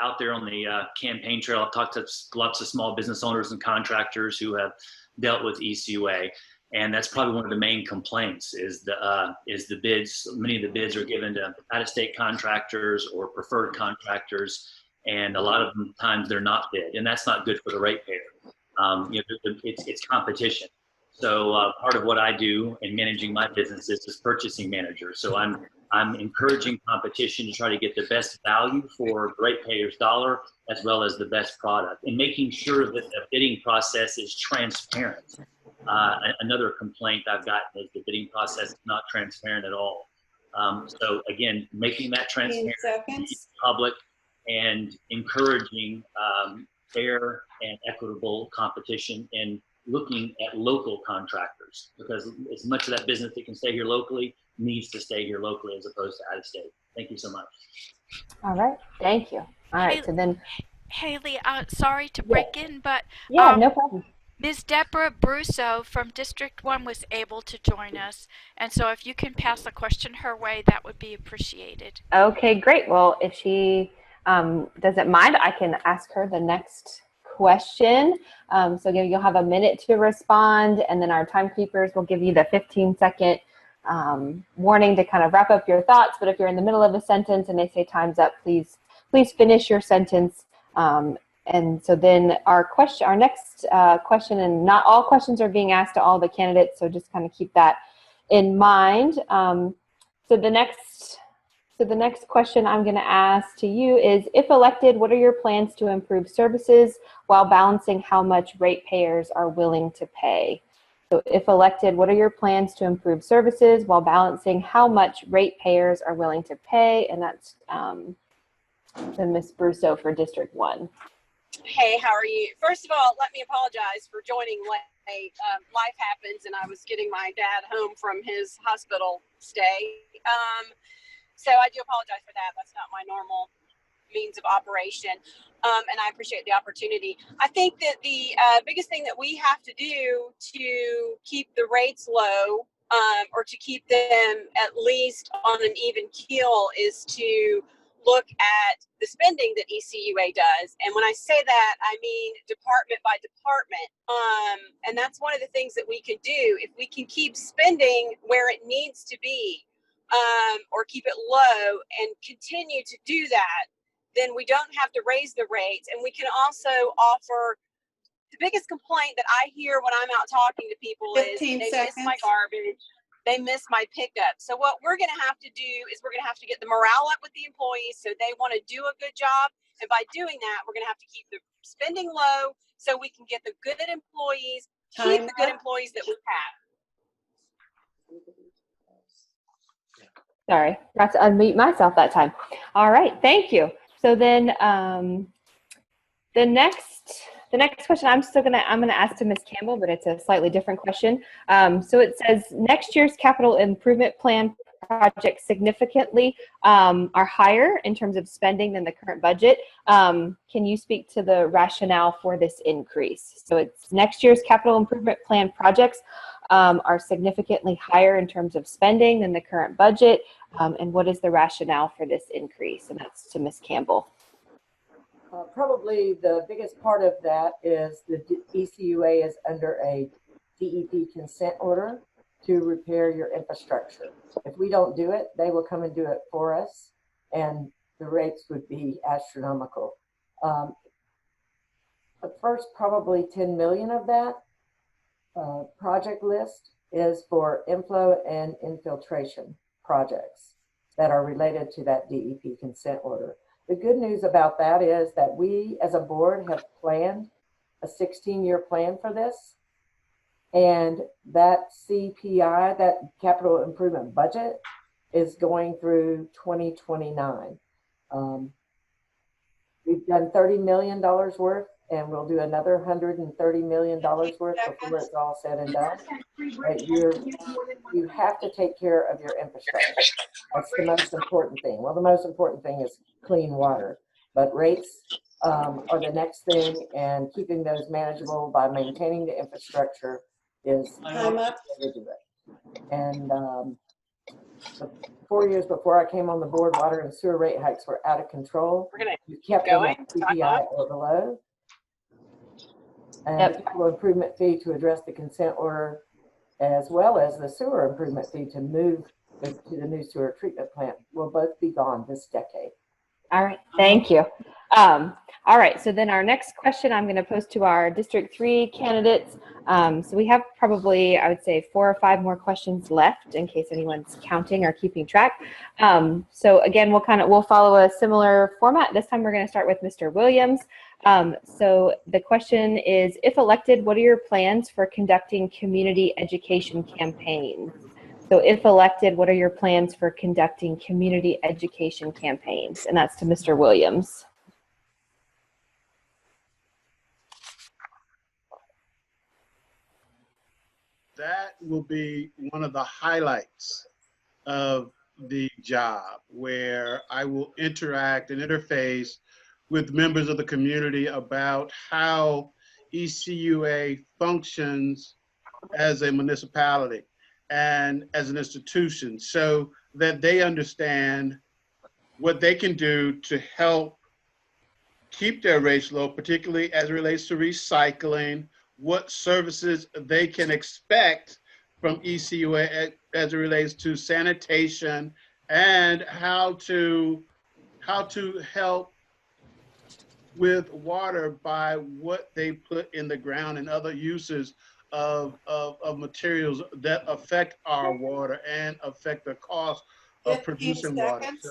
out there on the campaign trail, I've talked to lots of small business owners and contractors who have dealt with ECUA. And that's probably one of the main complaints is the bids. Many of the bids are given to out-of-state contractors or preferred contractors, and a lot of times they're not bid, and that's not good for the ratepayer. It's competition. So part of what I do in managing my business is purchasing manager. So I'm encouraging competition to try to get the best value for the ratepayer's dollar as well as the best product, and making sure that the bidding process is transparent. Another complaint I've gotten is the bidding process is not transparent at all. So again, making that transparent, public, and encouraging fair and equitable competition in looking at local contractors, because as much of that business that can stay here locally needs to stay here locally as opposed to out of state. Thank you so much. All right, thank you. All right, so then, Haley, sorry to break in, but yeah, no problem. Ms. Deborah Brusso from District 1 was able to join us, and so if you can pass a question her way, that would be appreciated. Okay, great. Well, if she doesn't mind, I can ask her the next question. So again, you'll have a minute to respond, and then our timekeepers will give you the 15-second warning to kind of wrap up your thoughts. But if you're in the middle of a sentence and they say time's up, please finish your sentence. And so then our next question, and not all questions are being asked to all the candidates, so just kind of keep that in mind. So the next question I'm going to ask to you is, if elected, what are your plans to improve services while balancing how much ratepayers are willing to pay? So if elected, what are your plans to improve services while balancing how much ratepayers are willing to pay? And that's the Ms. Brusso for District 1. Hey, how are you? First of all, let me apologize for joining late. Life happens, and I was getting my dad home from his hospital stay. So I do apologize for that. That's not my normal means of operation. And I appreciate the opportunity. I think that the biggest thing that we have to do to keep the rates low, or to keep them at least on an even keel, is to look at the spending that ECUA does. And when I say that, I mean department by department. And that's one of the things that we can do. If we can keep spending where it needs to be, or keep it low and continue to do that, then we don't have to raise the rates. And we can also offer, the biggest complaint that I hear when I'm out talking to people is they miss my garbage, they miss my pickup. So what we're going to have to do is we're going to have to get the morale up with the employees so they want to do a good job. And by doing that, we're going to have to keep the spending low so we can get the good employees, keep the good employees that we have. Sorry, forgot to unmute myself that time. All right, thank you. So then the next question I'm gonna ask to Ms. Campbell, but it's a slightly different question. So it says, next year's capital improvement plan projects significantly are higher in terms of spending than the current budget. Can you speak to the rationale for this increase? So it's next year's capital improvement plan projects are significantly higher in terms of spending than the current budget. And what is the rationale for this increase? And that's to Ms. Campbell. Probably the biggest part of that is the ECUA is under a DEP consent order to repair your infrastructure. If we don't do it, they will come and do it for us, and the rates would be astronomical. The first probably 10 million of that project list is for inflow and infiltration projects that are related to that DEP consent order. The good news about that is that we as a board have planned a 16-year plan for this. And that CPI, that capital improvement budget, is going through 2029. We've done $30 million worth, and we'll do another $130 million worth before it's all said and done. But you have to take care of your infrastructure. That's the most important thing. Well, the most important thing is clean water, but rates are the next thing, and keeping those manageable by maintaining the infrastructure is how to do it. And the 4 years before I came on the board, water and sewer rate hikes were out of control. You kept them at CPI or below. And the capital improvement fee to address the consent order, as well as the sewer improvement fee to move to the new sewer treatment plant, will both be gone this decade. All right, thank you. All right, so then our next question I'm going to pose to our District 3 candidates. So we have probably, I would say, 4 or 5 more questions left in case anyone's counting or keeping track. So again, we'll follow a similar format. This time we're going to start with Mr. Williams. So the question is, if elected, what are your plans for conducting community education campaigns? So if elected, what are your plans for conducting community education campaigns? And that's to Mr. Williams. that will be one of the highlights of the job, where I will interact and interface with members of the community about how ECUA functions as a municipality and as an institution, so that they understand what they can do to help keep their rates low, particularly as it relates to recycling, what services they can expect from ECUA as it relates to sanitation, and how to help with water by what they put in the ground and other uses of materials that affect our water and affect the cost of 15 producing water. seconds.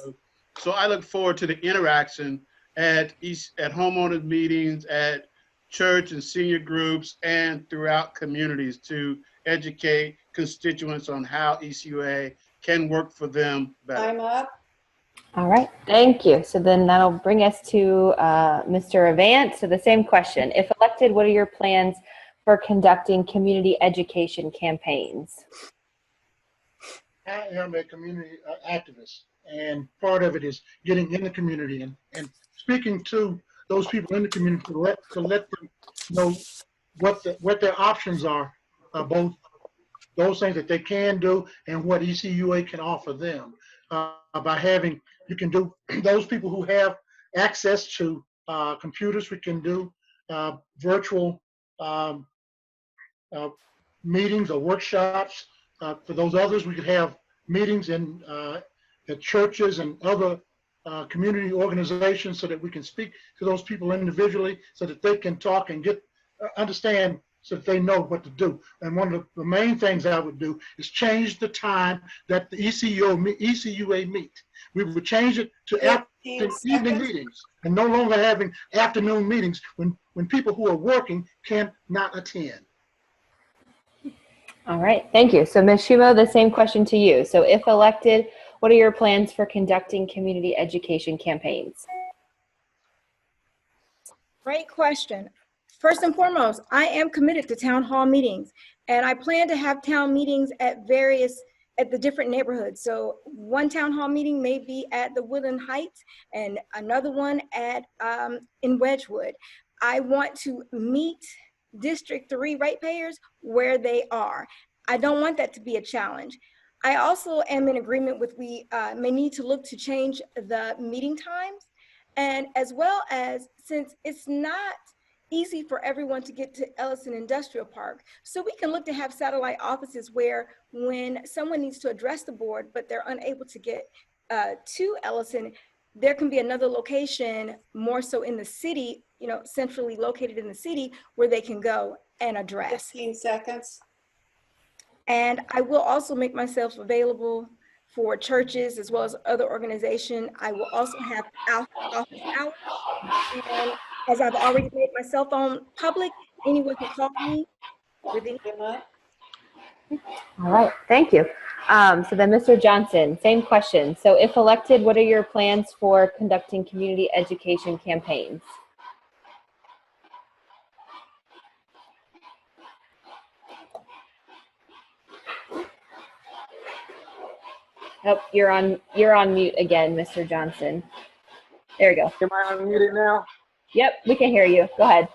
So I look forward to the interaction at homeowners meetings, at church and senior groups, and throughout communities to educate constituents on how ECUA can work for them better. Time up. All right, thank you. So then that'll bring us to Mr. Avant. So the same question. If elected, what are your plans for conducting community education campaigns? I am a community activist, and part of it is getting in the community and speaking to those people in the community to let them know what their options are, both those things that they can do and what ECUA can offer them. By having, you can do, those people who have access to computers, we can do virtual meetings or workshops. For those others, we could have meetings in at churches and other community organizations so that we can speak to those people individually so that they can talk and get understand so that they know what to do. And one of the main things I would do is change the time that the ECUA meet. We would change it to evening meetings and no longer having afternoon meetings when people who are working cannot attend. All right, thank you. So Ms. Schumo, the same question to you. So if elected, what are your plans for conducting community education campaigns? Great question. First and foremost, I am committed to town hall meetings, and I plan to have town meetings at the different neighborhoods. So one town hall meeting may be at the Woodland Heights and another one in Wedgewood. I want to meet District 3 ratepayers where they are. I don't want that to be a challenge. I also am in agreement with we may need to look to change the meeting times, and as well as, since it's not easy for everyone to get to Ellison Industrial Park, so we can look to have satellite offices where when someone needs to address the board but they're unable to get to Ellison, there can be another location more so in the city, centrally located in the city, where they can go and address. 15 seconds. And I will also make myself available for churches as well as other organizations. I will also have office hours. And as I've already made my cell phone public, anyone can call me within. All right, thank you. So then Mr. Johnson, same question. So if elected, what are your plans for conducting community education campaigns? Oh, you're on mute again, Mr. Johnson. There you go. Am I unmuted now? Yep, we can hear you. Go ahead.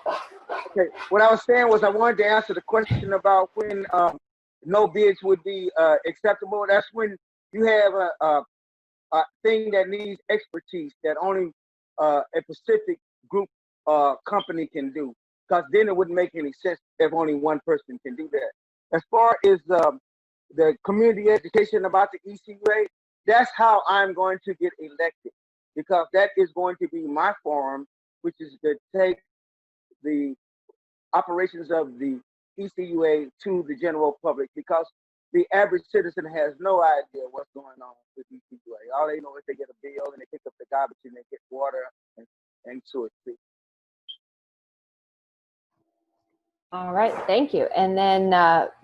Okay. What I was saying was I wanted to answer the question about when no bids would be acceptable. That's when you have a thing that needs expertise that only a specific group company can do. Because then it wouldn't make any sense if only one person can do that. As far as the community education about the ECUA, that's how I'm going to get elected, because that is going to be my forum, which is to take the operations of the ECUA to the general public, because the average citizen has no idea what's going on with ECUA. All they know is they get a bill and they pick up the garbage and they get water and sewage. All right, thank you. And then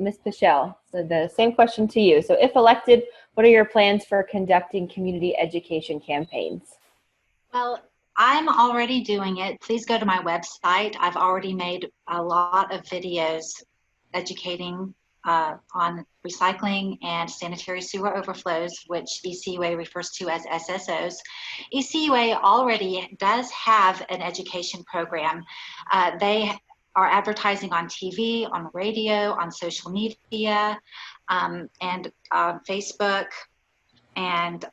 Ms. Pichelle, so the same question to you. So if elected, what are your plans for conducting community education campaigns? Well, I'm already doing it. Please go to my website. I've already made a lot of videos educating on recycling and sanitary sewer overflows, which ECUA refers to as SSOs. ECUA already does have an education program. They are advertising on TV, on radio, on social media, and on Facebook. And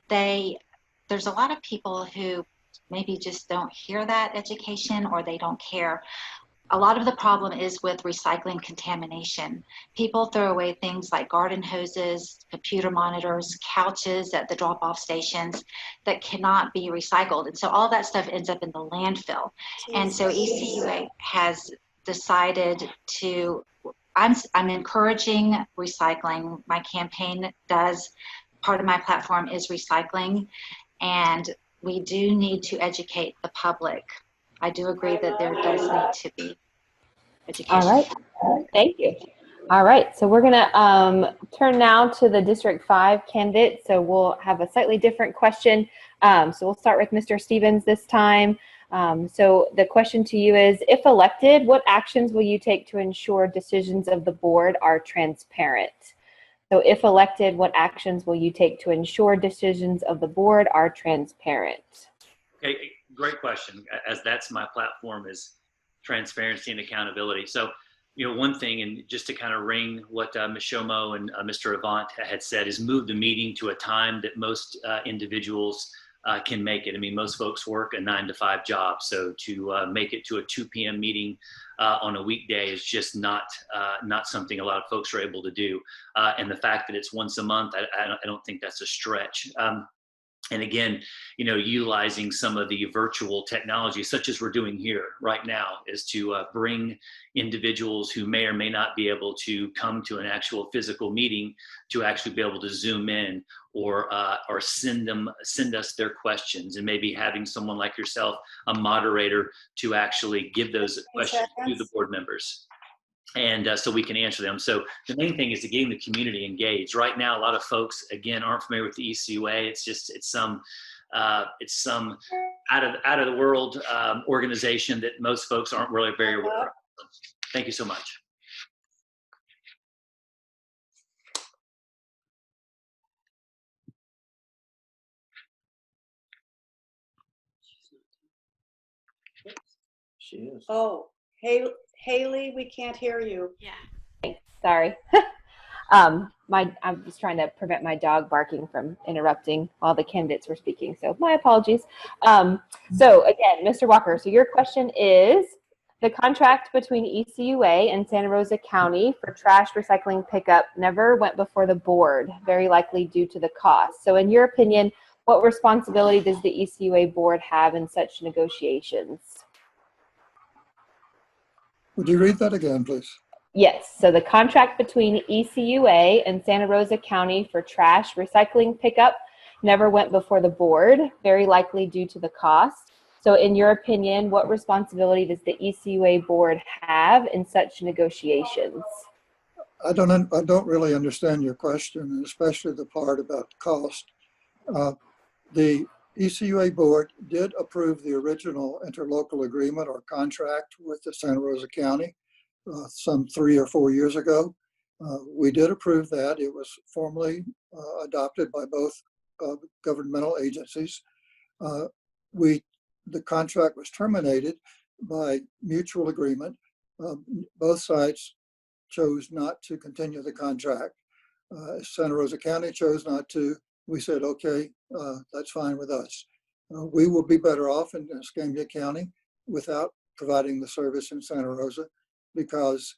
there's a lot of people who maybe just don't hear that education, or they don't care. A lot of the problem is with recycling contamination. People throw away things like garden hoses, computer monitors, couches at the drop-off stations that cannot be recycled. And so all that stuff ends up in the landfill. And so ECUA has decided to, I'm encouraging recycling. My campaign does, part of my platform is recycling, and we do need to educate the public. I do agree that there does need to be education. All right, thank you. All right, so we're gonna turn now to the District 5 candidate. So we'll have a slightly different question. So we'll start with Mr. Stevens this time. So the question to you is, if elected, what actions will you take to ensure decisions of the board are transparent? So if elected, what actions will you take to ensure decisions of the board are transparent? Okay, great question, as that's my platform, is transparency and accountability. So, one thing, and just to kind of ring what Ms. Shomo and Mr. Avant had said, is move the meeting to a time that most individuals can make it. I mean, most folks work a 9-to-5 job, so to make it to a 2 p.m. meeting on a weekday is just not something a lot of folks are able to do. And the fact that it's once a month, I don't think that's a stretch. And again, utilizing some of the virtual technology, such as we're doing here right now, is to bring individuals who may or may not be able to come to an actual physical meeting to actually be able to Zoom in or send us their questions, and maybe having someone like yourself, a moderator, to actually give those questions to the board members. And so we can answer them. So the main thing is to getting the community engaged. Right now, a lot of folks, again, aren't familiar with the ECUA. It's some out of the world organization that most folks aren't really very aware of. Thank you so much. She is. Oh, hey, Haley, we can't hear you. Yeah. Sorry. I'm just trying to prevent my dog barking from interrupting while the candidates were speaking. So my apologies. So again, Mr. Walker, so your question is, the contract between ECUA and Santa Rosa County for trash recycling pickup never went before the board, very likely due to the cost. So in your opinion, what responsibility does the ECUA board have in such negotiations? Would you read that again, please? Yes, so the contract between ECUA and Santa Rosa County for trash recycling pickup never went before the board, very likely due to the cost. So in your opinion, what responsibility does the ECUA board have in such negotiations? I don't really understand your question, especially the part about cost. The ECUA board did approve the original interlocal agreement or contract with the Santa Rosa County some 3 or 4 years ago. We did approve that. It was formally adopted by both governmental agencies. The contract was terminated by mutual agreement. Both sides chose not to continue the contract. Santa Rosa County chose not to. We said, okay, that's fine with us. We will be better off in Escambia County without providing the service in Santa Rosa, because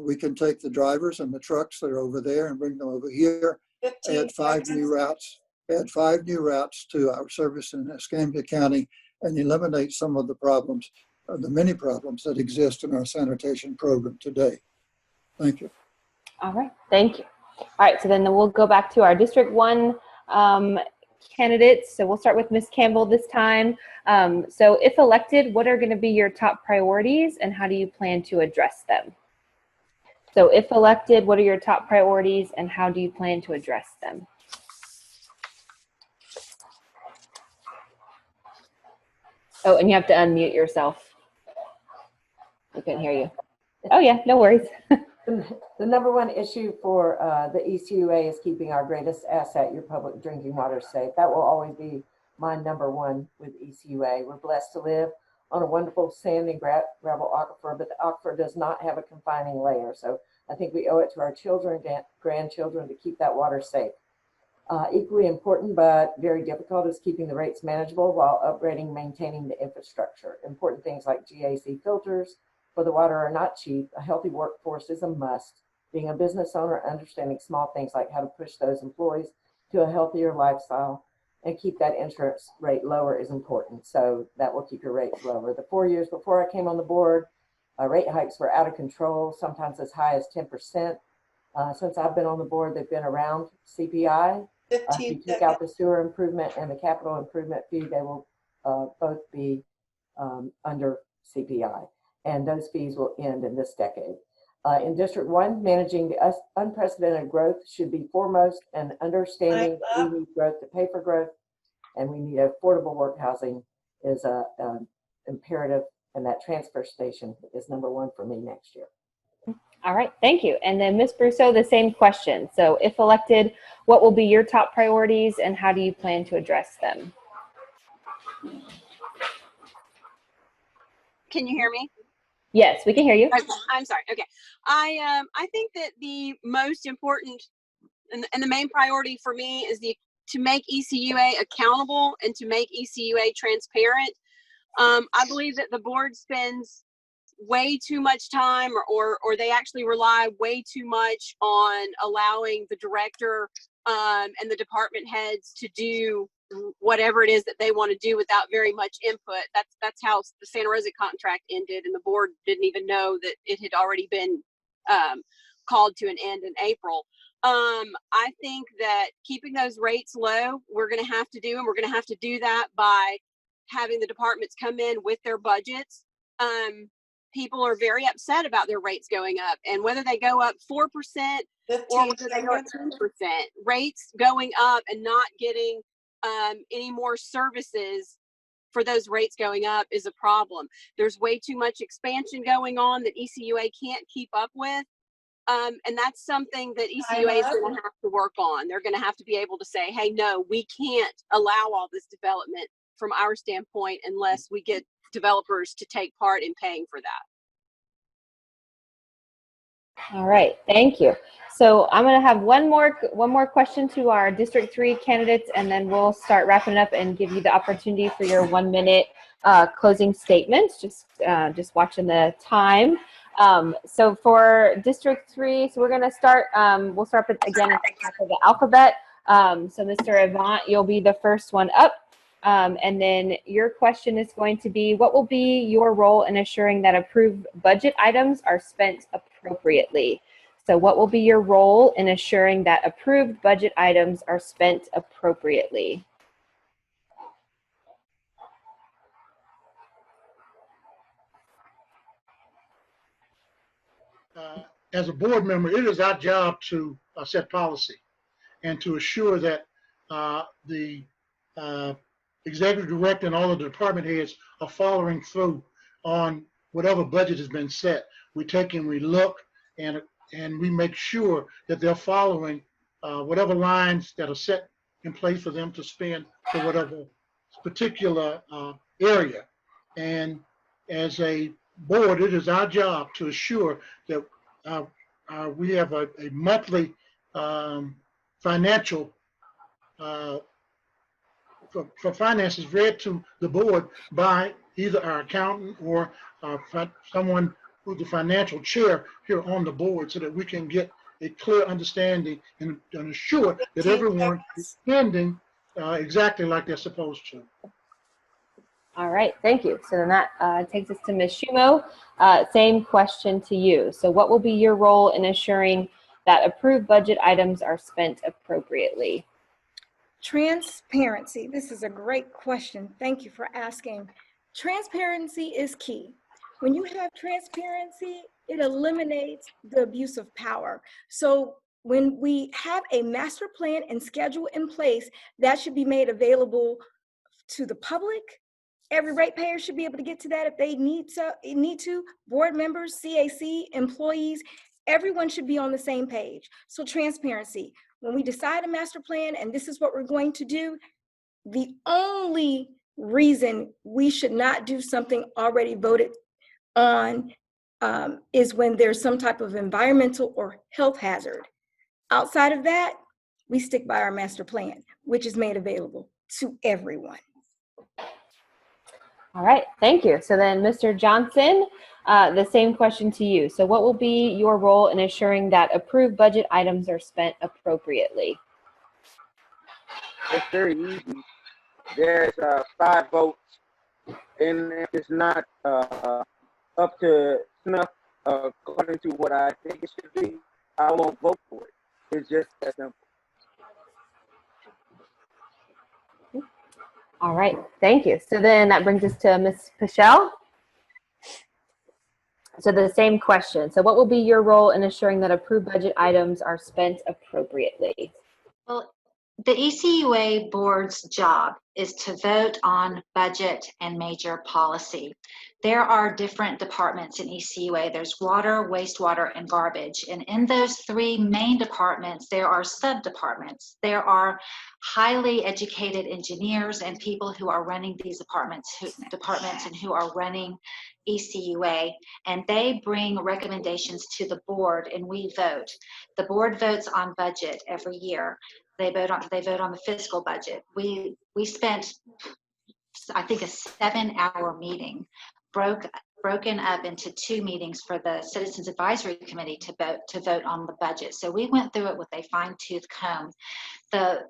we can take the drivers and the trucks that are over there and bring them over here, add 5 new routes to our service in Escambia County, and eliminate some of the problems, the many problems that exist in our sanitation program today. Thank you. All right, thank you. All right, so then we'll go back to our District 1 candidates. So we'll start with Ms. Campbell this time. So if elected, what are going to be your top priorities and how do you plan to address them? So if elected, what are your top priorities and how do you plan to address them? Oh, and you have to unmute yourself. I couldn't hear you. Oh yeah, no worries. The number one issue for the ECUA is keeping our greatest asset, your public drinking water, safe. That will always be my number one with ECUA. We're blessed to live on a wonderful sand and gravel aquifer, but the aquifer does not have a confining layer. So I think we owe it to our children and grandchildren to keep that water safe. Equally important, but very difficult, is keeping the rates manageable while upgrading and maintaining the infrastructure. Important things like GAC filters for the water are not cheap. A healthy workforce is a must. Being a business owner, understanding small things like how to push those employees to a healthier lifestyle and keep that insurance rate lower is important. So that will keep your rates lower. The 4 years before I came on the board, rate hikes were out of control, sometimes as high as 10%. Since I've been on the board, they've been around CPI. If you take out the sewer improvement and the capital improvement fee, they will both be under CPI. And those fees will end in this decade. In District 1, managing the unprecedented growth should be foremost, and understanding that we need growth to pay for growth, and we need affordable work housing is an imperative, and that transfer station is number one for me next year. All right, thank you. And then Ms. Brousseau, the same question. So if elected, what will be your top priorities and how do you plan to address them? Can you hear me? Yes, we can hear you. Okay, I'm sorry. Okay. I think that the most important and the main priority for me is to make ECUA accountable and to make ECUA transparent. I believe that the board spends way too much time, or they actually rely way too much on allowing the director and the department heads to do whatever it is that they want to do without very much input. That's how the Santa Rosa contract ended, and the board didn't even know that it had already been called to an end in April. I think that keeping those rates low, we're going to have to do, and we're going to have to do that by having the departments come in with their budgets. People are very upset about their rates going up, and whether they go up 4% or whether they go up 10%, rates going up and not getting any more services for those rates going up is a problem. There's way too much expansion going on that ECUA can't keep up with. And that's something that ECUA is going to have to work on. They're going to have to be able to say, hey, no, we can't allow all this development from our standpoint unless we get developers to take part in paying for that. All right, thank you. So I'm going to have one more question to our District 3 candidates, and then we'll start wrapping it up and give you the opportunity for your 1-minute closing statements. Just watching the time. So for District 3, so we're going to start. We'll start again at the top of the alphabet. So Mr. Avant, you'll be the first one up. And then your question is going to be, what will be your role in assuring that approved budget items are spent appropriately? So what will be your role in assuring that approved budget items are spent appropriately? As a board member, it is our job to set policy and to assure that the executive director and all of the department heads are following through on whatever budget has been set. We take and we look and we make sure that they're following whatever lines that are set in place for them to spend for whatever particular area. And as a board, it is our job to assure that we have a monthly financial for finances read to the board by either our accountant or someone who's the financial chair here on the board, so that we can get a clear understanding and assure that everyone is spending exactly like they're supposed to. All right, thank you. So then that takes us to Ms. Shumo. Same question to you. So what will be your role in assuring that approved budget items are spent appropriately? Transparency. This is a great question. Thank you for asking. Transparency is key. When you have transparency, it eliminates the abuse of power. So when we have a master plan and schedule in place, that should be made available to the public. Every ratepayer should be able to get to that if they need to. Board members, CAC, employees, Everyone should be on the same page. So transparency. When we decide a master plan and this is what we're going to do, the only reason we should not do something already voted on is when there's some type of environmental or health hazard. Outside of that, we stick by our master plan, which is made available to everyone. All right, thank you. So then, Mr. Johnson, the same question to you. So what will be your role in ensuring that approved budget items are spent appropriately? It's very easy. There's 5 votes, and if it's not up to snuff according to what I think it should be, I won't vote for it. It's just that simple. All right, thank you. So then that brings us to Ms. Pichelle. So the same question. So what will be your role in ensuring that approved budget items are spent appropriately? Well, the ECUA board's job is to vote on budget and major policy. There are different departments in ECUA. There's water, wastewater, and garbage. And in those 3 main departments, there are sub-departments. There are highly educated engineers and people who are running these departments and who are running ECUA, and they bring recommendations to the board and we vote. The board votes on budget every year. They vote on the fiscal budget. We spent, I think, a 7-hour meeting broken up into 2 meetings for the Citizens Advisory Committee to vote on the budget. So we went through it with a fine-tooth comb. The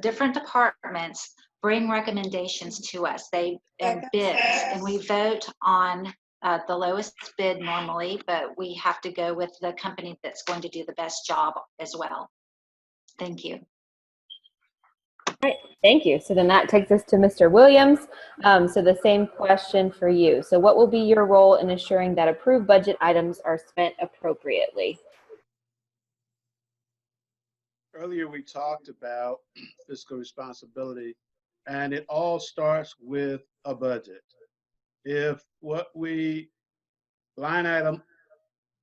different departments bring recommendations to us. They and bids, and we vote on the lowest bid normally, but we have to go with the company that's going to do the best job as well. Thank you. All right, thank you. So then that takes us to Mr. Williams. So the same question for you. So what will be your role in ensuring that approved budget items are spent appropriately? Earlier, we talked about fiscal responsibility, and it all starts with a budget. If what we line item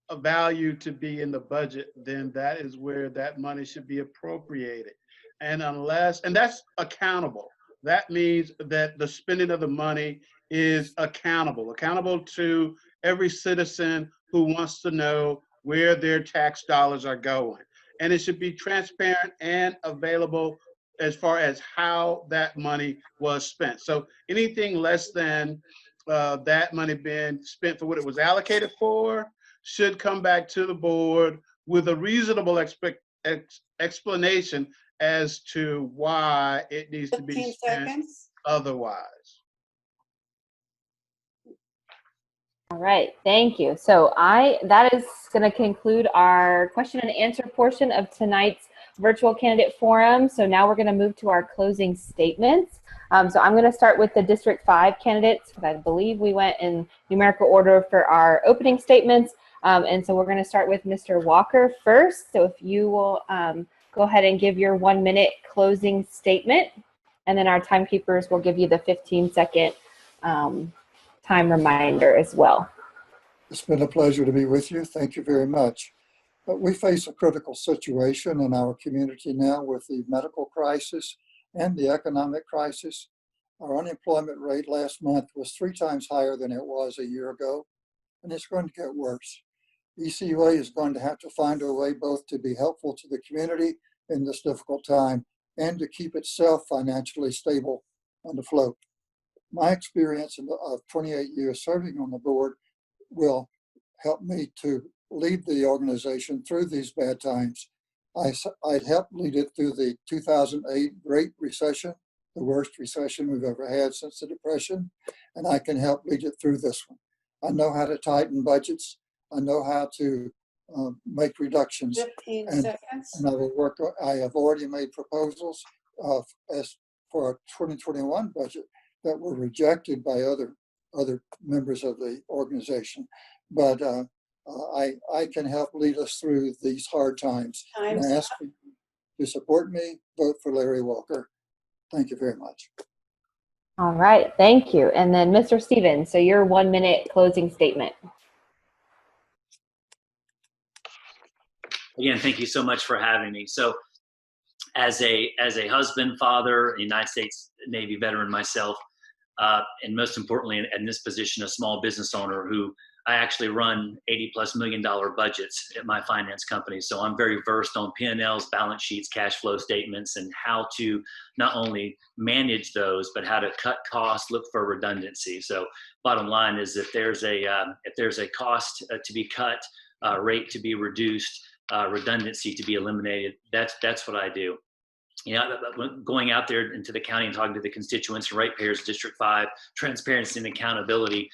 a value to be in the budget, then that is where that money should be appropriated. And that's accountable. That means that the spending of the money is accountable to every citizen who wants to know where their tax dollars are going. And it should be transparent and available as far as how that money was spent. So anything less than that money being spent for what it was allocated for should come back to the board with a reasonable explanation as to why it needs to be 15 spent seconds. otherwise. All right, thank you. So that is going to conclude our question and answer portion of tonight's virtual candidate forum. So now we're going to move to our closing statements. So I'm going to start with the District 5 candidates, because I believe we went in numerical order for our opening statements. And so we're going to start with Mr. Walker first. So if you will go ahead and give your 1-minute closing statement, and then our timekeepers will give you the 15-second time reminder as well. It's been a pleasure to be with you. Thank you very much. But we face a critical situation in our community now with the medical crisis and the economic crisis. Our unemployment rate last month was 3 times higher than it was a year ago, and it's going to get worse. ECUA is going to have to find a way both to be helpful to the community in this difficult time and to keep itself financially stable and afloat. My experience of 28 years serving on the board will help me to lead the organization through these bad times. I'd helped lead it through the 2008 Great Recession, the worst recession we've ever had since the Depression, and I can help lead it through this one. I know how to tighten budgets. I know how to make reductions. 15 and, seconds. And I will work. I have already made proposals as for a 2021 budget that were rejected by other members of the organization. But I can help lead us through these hard times. And I ask you to support me, vote for Larry Walker. Thank you very much. All right, thank you. And then Mr. Stevens, so your 1-minute closing statement. again, thank you so much for having me. So as a husband, father, United States Navy veteran myself, and most importantly, in this position, a small business owner who I actually run $80+ million budgets at my finance company. So I'm very versed on P&Ls, balance sheets, cash flow statements, and how to not only manage those, but how to cut costs, look for redundancy. So bottom line is if there's a cost to be cut, rate to be reduced, redundancy to be eliminated, that's what I do. You know, going out there into the county and talking to the constituents and ratepayers, District 5, transparency and accountability,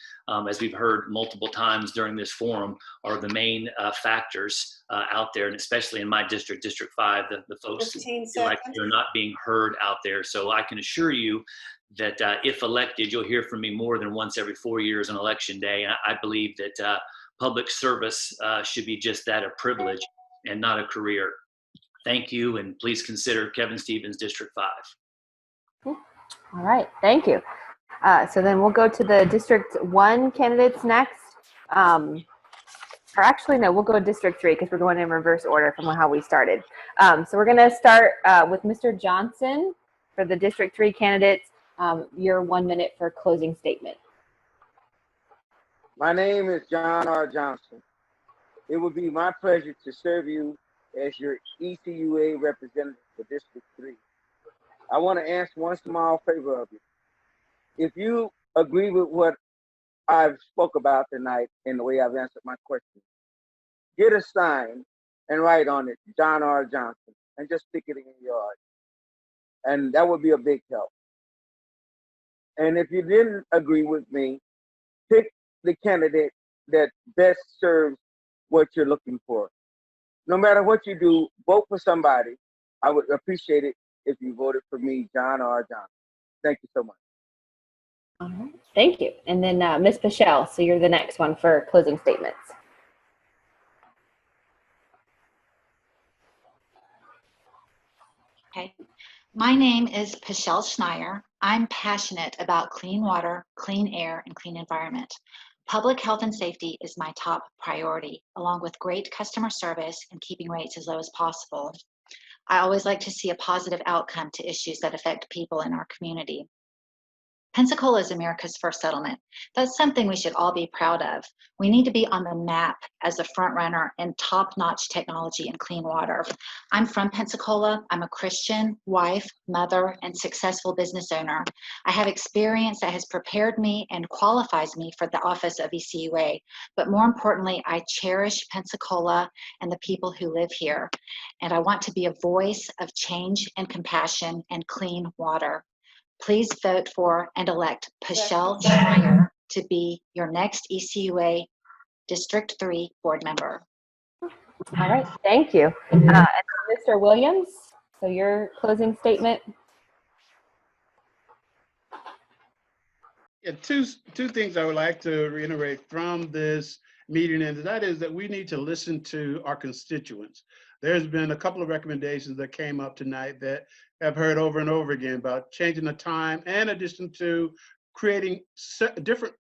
as we've heard multiple times during this forum, are the main factors out there, and especially in my district, District 5, the folks feel like they're not being heard out there. So I can assure you that if elected, you'll hear from me more than once every 4 years on election day. And I believe that public service should be just that, a privilege and not a career. Thank you, and please consider Kevin Stevens, District 5. All right, thank you. So then we'll go to the District 1 candidates next. Or actually, no, we'll go to District 3 because we're going in reverse order from how we started. So we're going to start with Mr. Johnson for the District 3 candidates. Your 1 minute for closing statement. My name is John R. Johnson. It would be my pleasure to serve you as your ECUA representative for District 3. I want to ask one small favor of you. If you agree with what I've spoke about tonight in the way I've answered my question, get a sign and write on it, John R. Johnson, and just stick it in your yard. And that would be a big help. And if you didn't agree with me, pick the candidate that best serves what you're looking for. No matter what you do, vote for somebody. I would appreciate it if you voted for me, John R. Johnson. Thank you so much. All right, thank you. And then Ms. Pichelle, so you're the next one for closing statements. Okay. My name is Pichelle Schneier. I'm passionate about clean water, clean air, and clean environment. Public health and safety is my top priority, along with great customer service and keeping rates as low as possible. I always like to see a positive outcome to issues that affect people in our community. Pensacola is America's first settlement. That's something we should all be proud of. We need to be on the map as a front runner in top-notch technology and clean water. I'm from Pensacola. I'm a Christian, wife, mother, and successful business owner. I have experience that has prepared me and qualifies me for the office of ECUA. But more importantly, I cherish Pensacola and the people who live here. And I want to be a voice of change and compassion and clean water. Please vote for and elect Pichelle Schneier to be your next ECUA District 3 board member. All right, thank you. And Mr. Williams, so your closing statement. Yeah, two things I would like to reiterate from this meeting, and that is that we need to listen to our constituents. There's been a couple of recommendations that came up tonight that I've heard over and over again about changing the time, in addition to creating different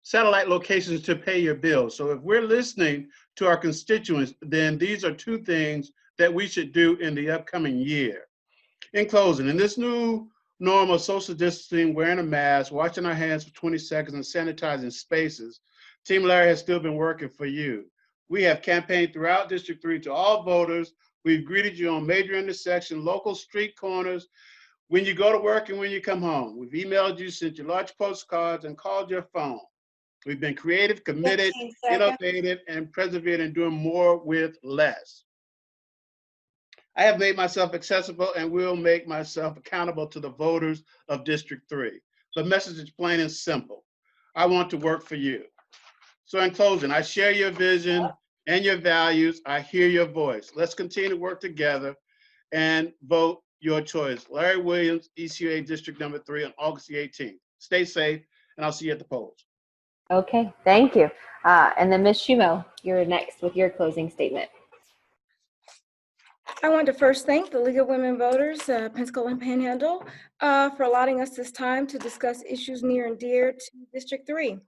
satellite locations to pay your bills. So if we're listening to our constituents, then these are two things that we should do in the upcoming year. In closing, in this new norm of social distancing, wearing a mask, washing our hands for 20 seconds, and sanitizing spaces, Team Larry has still been working for you. We have campaigned throughout District 3 to all voters. We've greeted you on major intersections, local street corners, when you go to work and when you come home. We've emailed you, sent you large postcards, and called your phone. We've been creative, committed, innovative, and persevere in doing more with less. I have made myself accessible and will make myself accountable to the voters of District 3. The message is plain and simple. I want to work for you. So in closing, I share your vision and your values. I hear your voice. Let's continue to work together and vote your choice. Larry Williams, ECUA District number 3 on August the 18th. Stay safe, and I'll see you at the polls. Okay, thank you. And then Ms. Schumo, you're next with your closing statement. I want to first thank the League of Women Voters, Pensacola and Panhandle, for allowing us this time to discuss issues near and dear to District 3.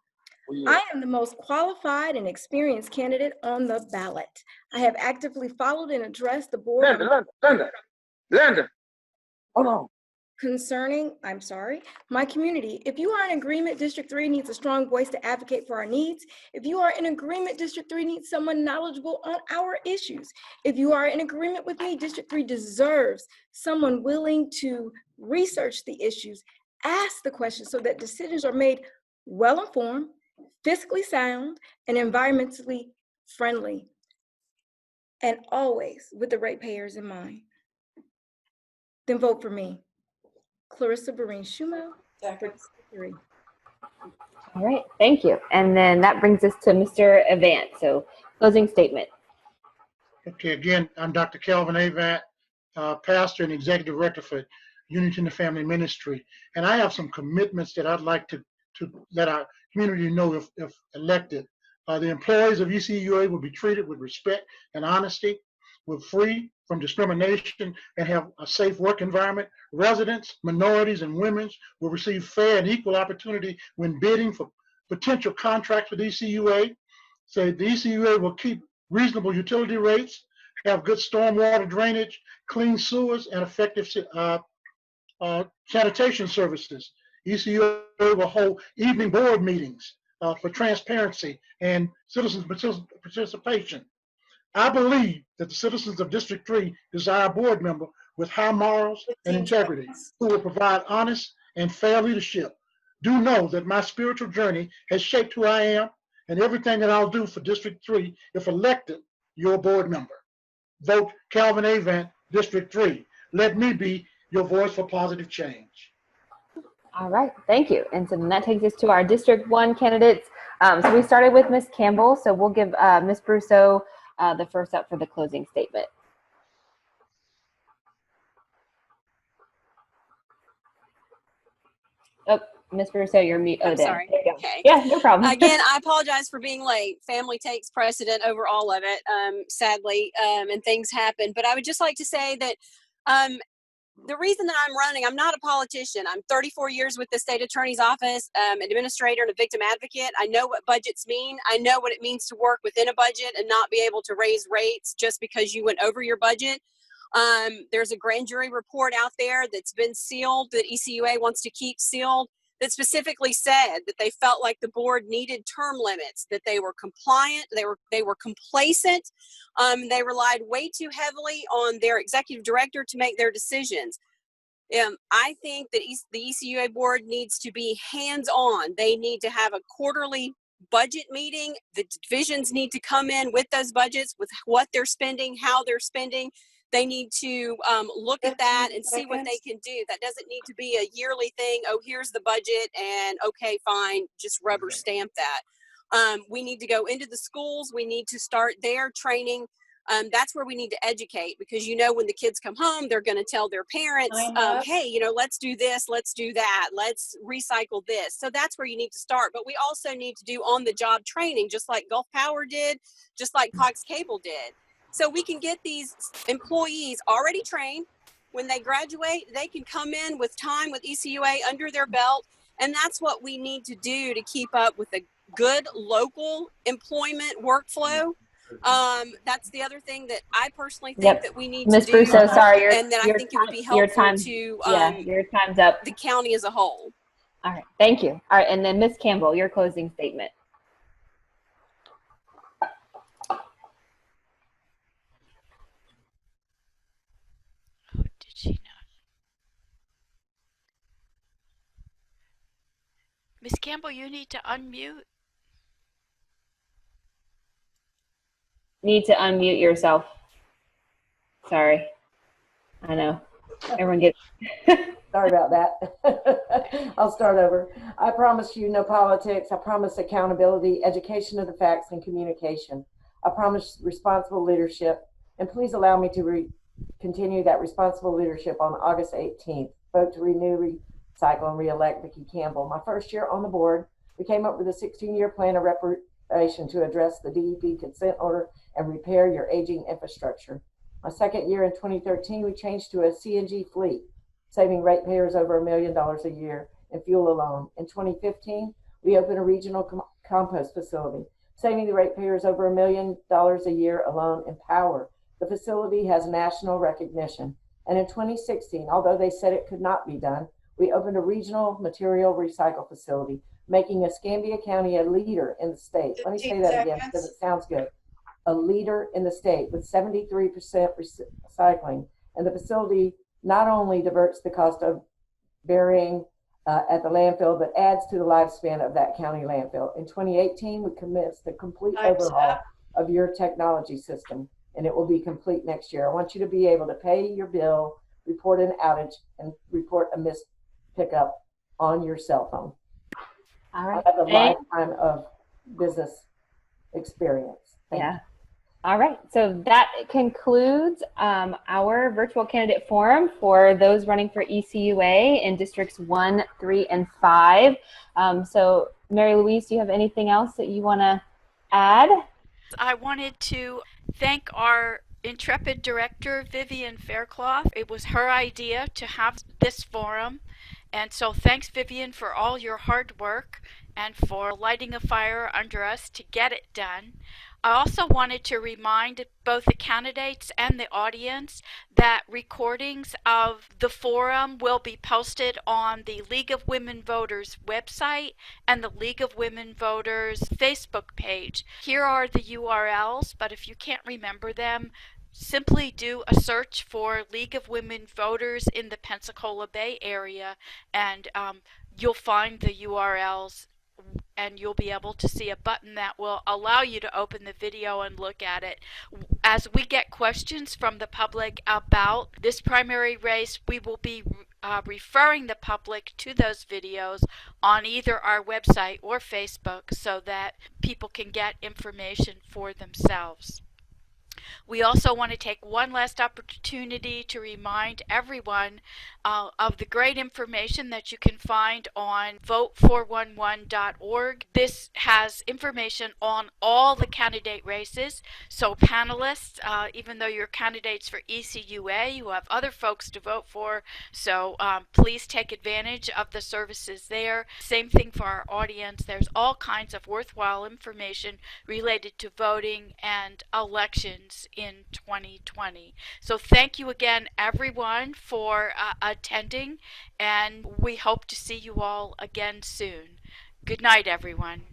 I am the most qualified and experienced candidate on the ballot. I have actively followed and addressed the board Linda, hold on. concerning, my community. If you are in agreement, District 3 needs a strong voice to advocate for our needs. If you are in agreement, District 3 needs someone knowledgeable on our issues. If you are in agreement with me, District 3 deserves someone willing to research the issues, ask the questions so that decisions are made well-informed, fiscally sound, and environmentally friendly, and always with the ratepayers in mind. Then vote for me. Clarissa Barine Schumo, for District 3. All right, thank you. And then that brings us to Mr. Avant. So closing statement. Okay, again, I'm Dr. Calvin Avant, pastor and executive director for Unity in the Family Ministry. And I have some commitments that I'd like to let our community know if elected. The employees of ECUA will be treated with respect and honesty. We're free from discrimination and have a safe work environment. Residents, minorities, and women will receive fair and equal opportunity when bidding for potential contracts with ECUA. So the ECUA will keep reasonable utility rates, have good stormwater drainage, clean sewers, and effective sanitation services. ECUA will hold evening board meetings for transparency and citizens participation. I believe that the citizens of District 3 desire a board member with high morals and integrity who will provide honest and fair leadership. Do know that my spiritual journey has shaped who I am and everything that I'll do for District 3 if elected your board member. Vote Calvin Avant, District 3. Let me be your voice for positive change. All right, thank you. And so then that takes us to our District 1 candidates. So we started with Ms. Campbell, so we'll give Ms. Brousseau the first up for the closing statement. Oh, Ms. Brousseau, you're mute. Oh, I'm sorry. there you go. Okay. Yeah, no problem. Again, I apologize for being late. Family takes precedent over all of it, sadly, and things happen. But I would just like to say that the reason that I'm running, I'm not a politician. I'm 34 years with the state attorney's office, an administrator and a victim advocate. I know what budgets mean. I know what it means to work within a budget and not be able to raise rates just because you went over your budget. There's a grand jury report out there that's been sealed that ECUA wants to keep sealed that specifically said that they felt like the board needed term limits, that they were compliant, they were complacent, they relied way too heavily on their executive director to make their decisions. I think that the ECUA board needs to be hands-on. They need to have a quarterly budget meeting. The divisions need to come in with those budgets, with what they're spending, how they're spending. They need to look at that and see what they can do. That doesn't need to be a yearly thing. Oh, here's the budget and okay, fine, just rubber stamp that. We need to go into the schools. We need to start their training. That's where we need to educate, because when the kids come home, they're going to tell their parents, hey, let's do this, let's do that, let's recycle this. So that's where you need to start. But we also need to do on-the-job training, just like Gulf Power did, just like Cox Cable did. So we can get these employees already trained. When they graduate, they can come in with time with ECUA under their belt. And that's what we need to do to keep up with a good local employment workflow. That's the other thing that I personally think that we need Ms. to do. Ms. Brousseau, sorry, and that I think it would be helpful to your time's up. the county as a whole. All right, thank you. All right, and then Ms. Campbell, your closing statement. Did she not? Miss Campbell, you need to unmute. Need to unmute yourself. Sorry. I know. Everyone gets... Sorry about that. I'll start over. I promise you no politics. I promise accountability, education of the facts, and communication. I promise responsible leadership. And please allow me to continue that responsible leadership on August 18th. Vote to renew, recycle, and re-elect Vicki Campbell. My first year on the board, we came up with a 16-year plan of reparation to address the DEP consent order and repair your aging infrastructure. My second year in 2013, we changed to a CNG fleet, saving ratepayers over $1 million a year in fuel alone. In 2015, we opened a regional compost facility, saving the ratepayers over $1 million a year alone in power. The facility has national recognition. And in 2016, although they said it could not be done, we opened a regional material recycle facility, making Escambia County a leader in the state. Let me say that again because it sounds good. A leader in the state with 73% recycling. And the facility not only diverts the cost of burying at the landfill, but adds to the lifespan of that county landfill. In 2018, we commenced the complete overhaul of your technology system, and it will be complete next year. I want you to be able to pay your bill, report an outage, and report a missed pickup on your cell phone. All right. I have a lifetime of business experience. Thank you. All right, so that concludes our virtual candidate forum for those running for ECUA in districts 1, 3, and 5. So Mary Louise, do you have anything else that you want to add? I wanted to thank our intrepid director, Vivian Fairclough. It was her idea to have this forum. And so thanks, Vivian, for all your hard work and for lighting a fire under us to get it done. I also wanted to remind both the candidates and the audience that recordings of the forum will be posted on the League of Women Voters website and the League of Women Voters Facebook page. Here are the URLs, but if you can't remember them, simply do a search for League of Women Voters in the Pensacola Bay area, and you'll find the URLs, and you'll be able to see a button that will allow you to open the video and look at it. As we get questions from the public about this primary race, we will be referring the public to those videos on either our website or Facebook so that people can get information for themselves. We also want to take one last opportunity to remind everyone of the great information that you can find on vote411.org. This has information on all the candidate races. So panelists, even though you're candidates for ECUA, you have other folks to vote for. So please take advantage of the services there. Same thing for our audience. There's all kinds of worthwhile information related to voting and elections in 2020. So thank you again, everyone, for attending, and we hope to see you all again soon. Good night, everyone.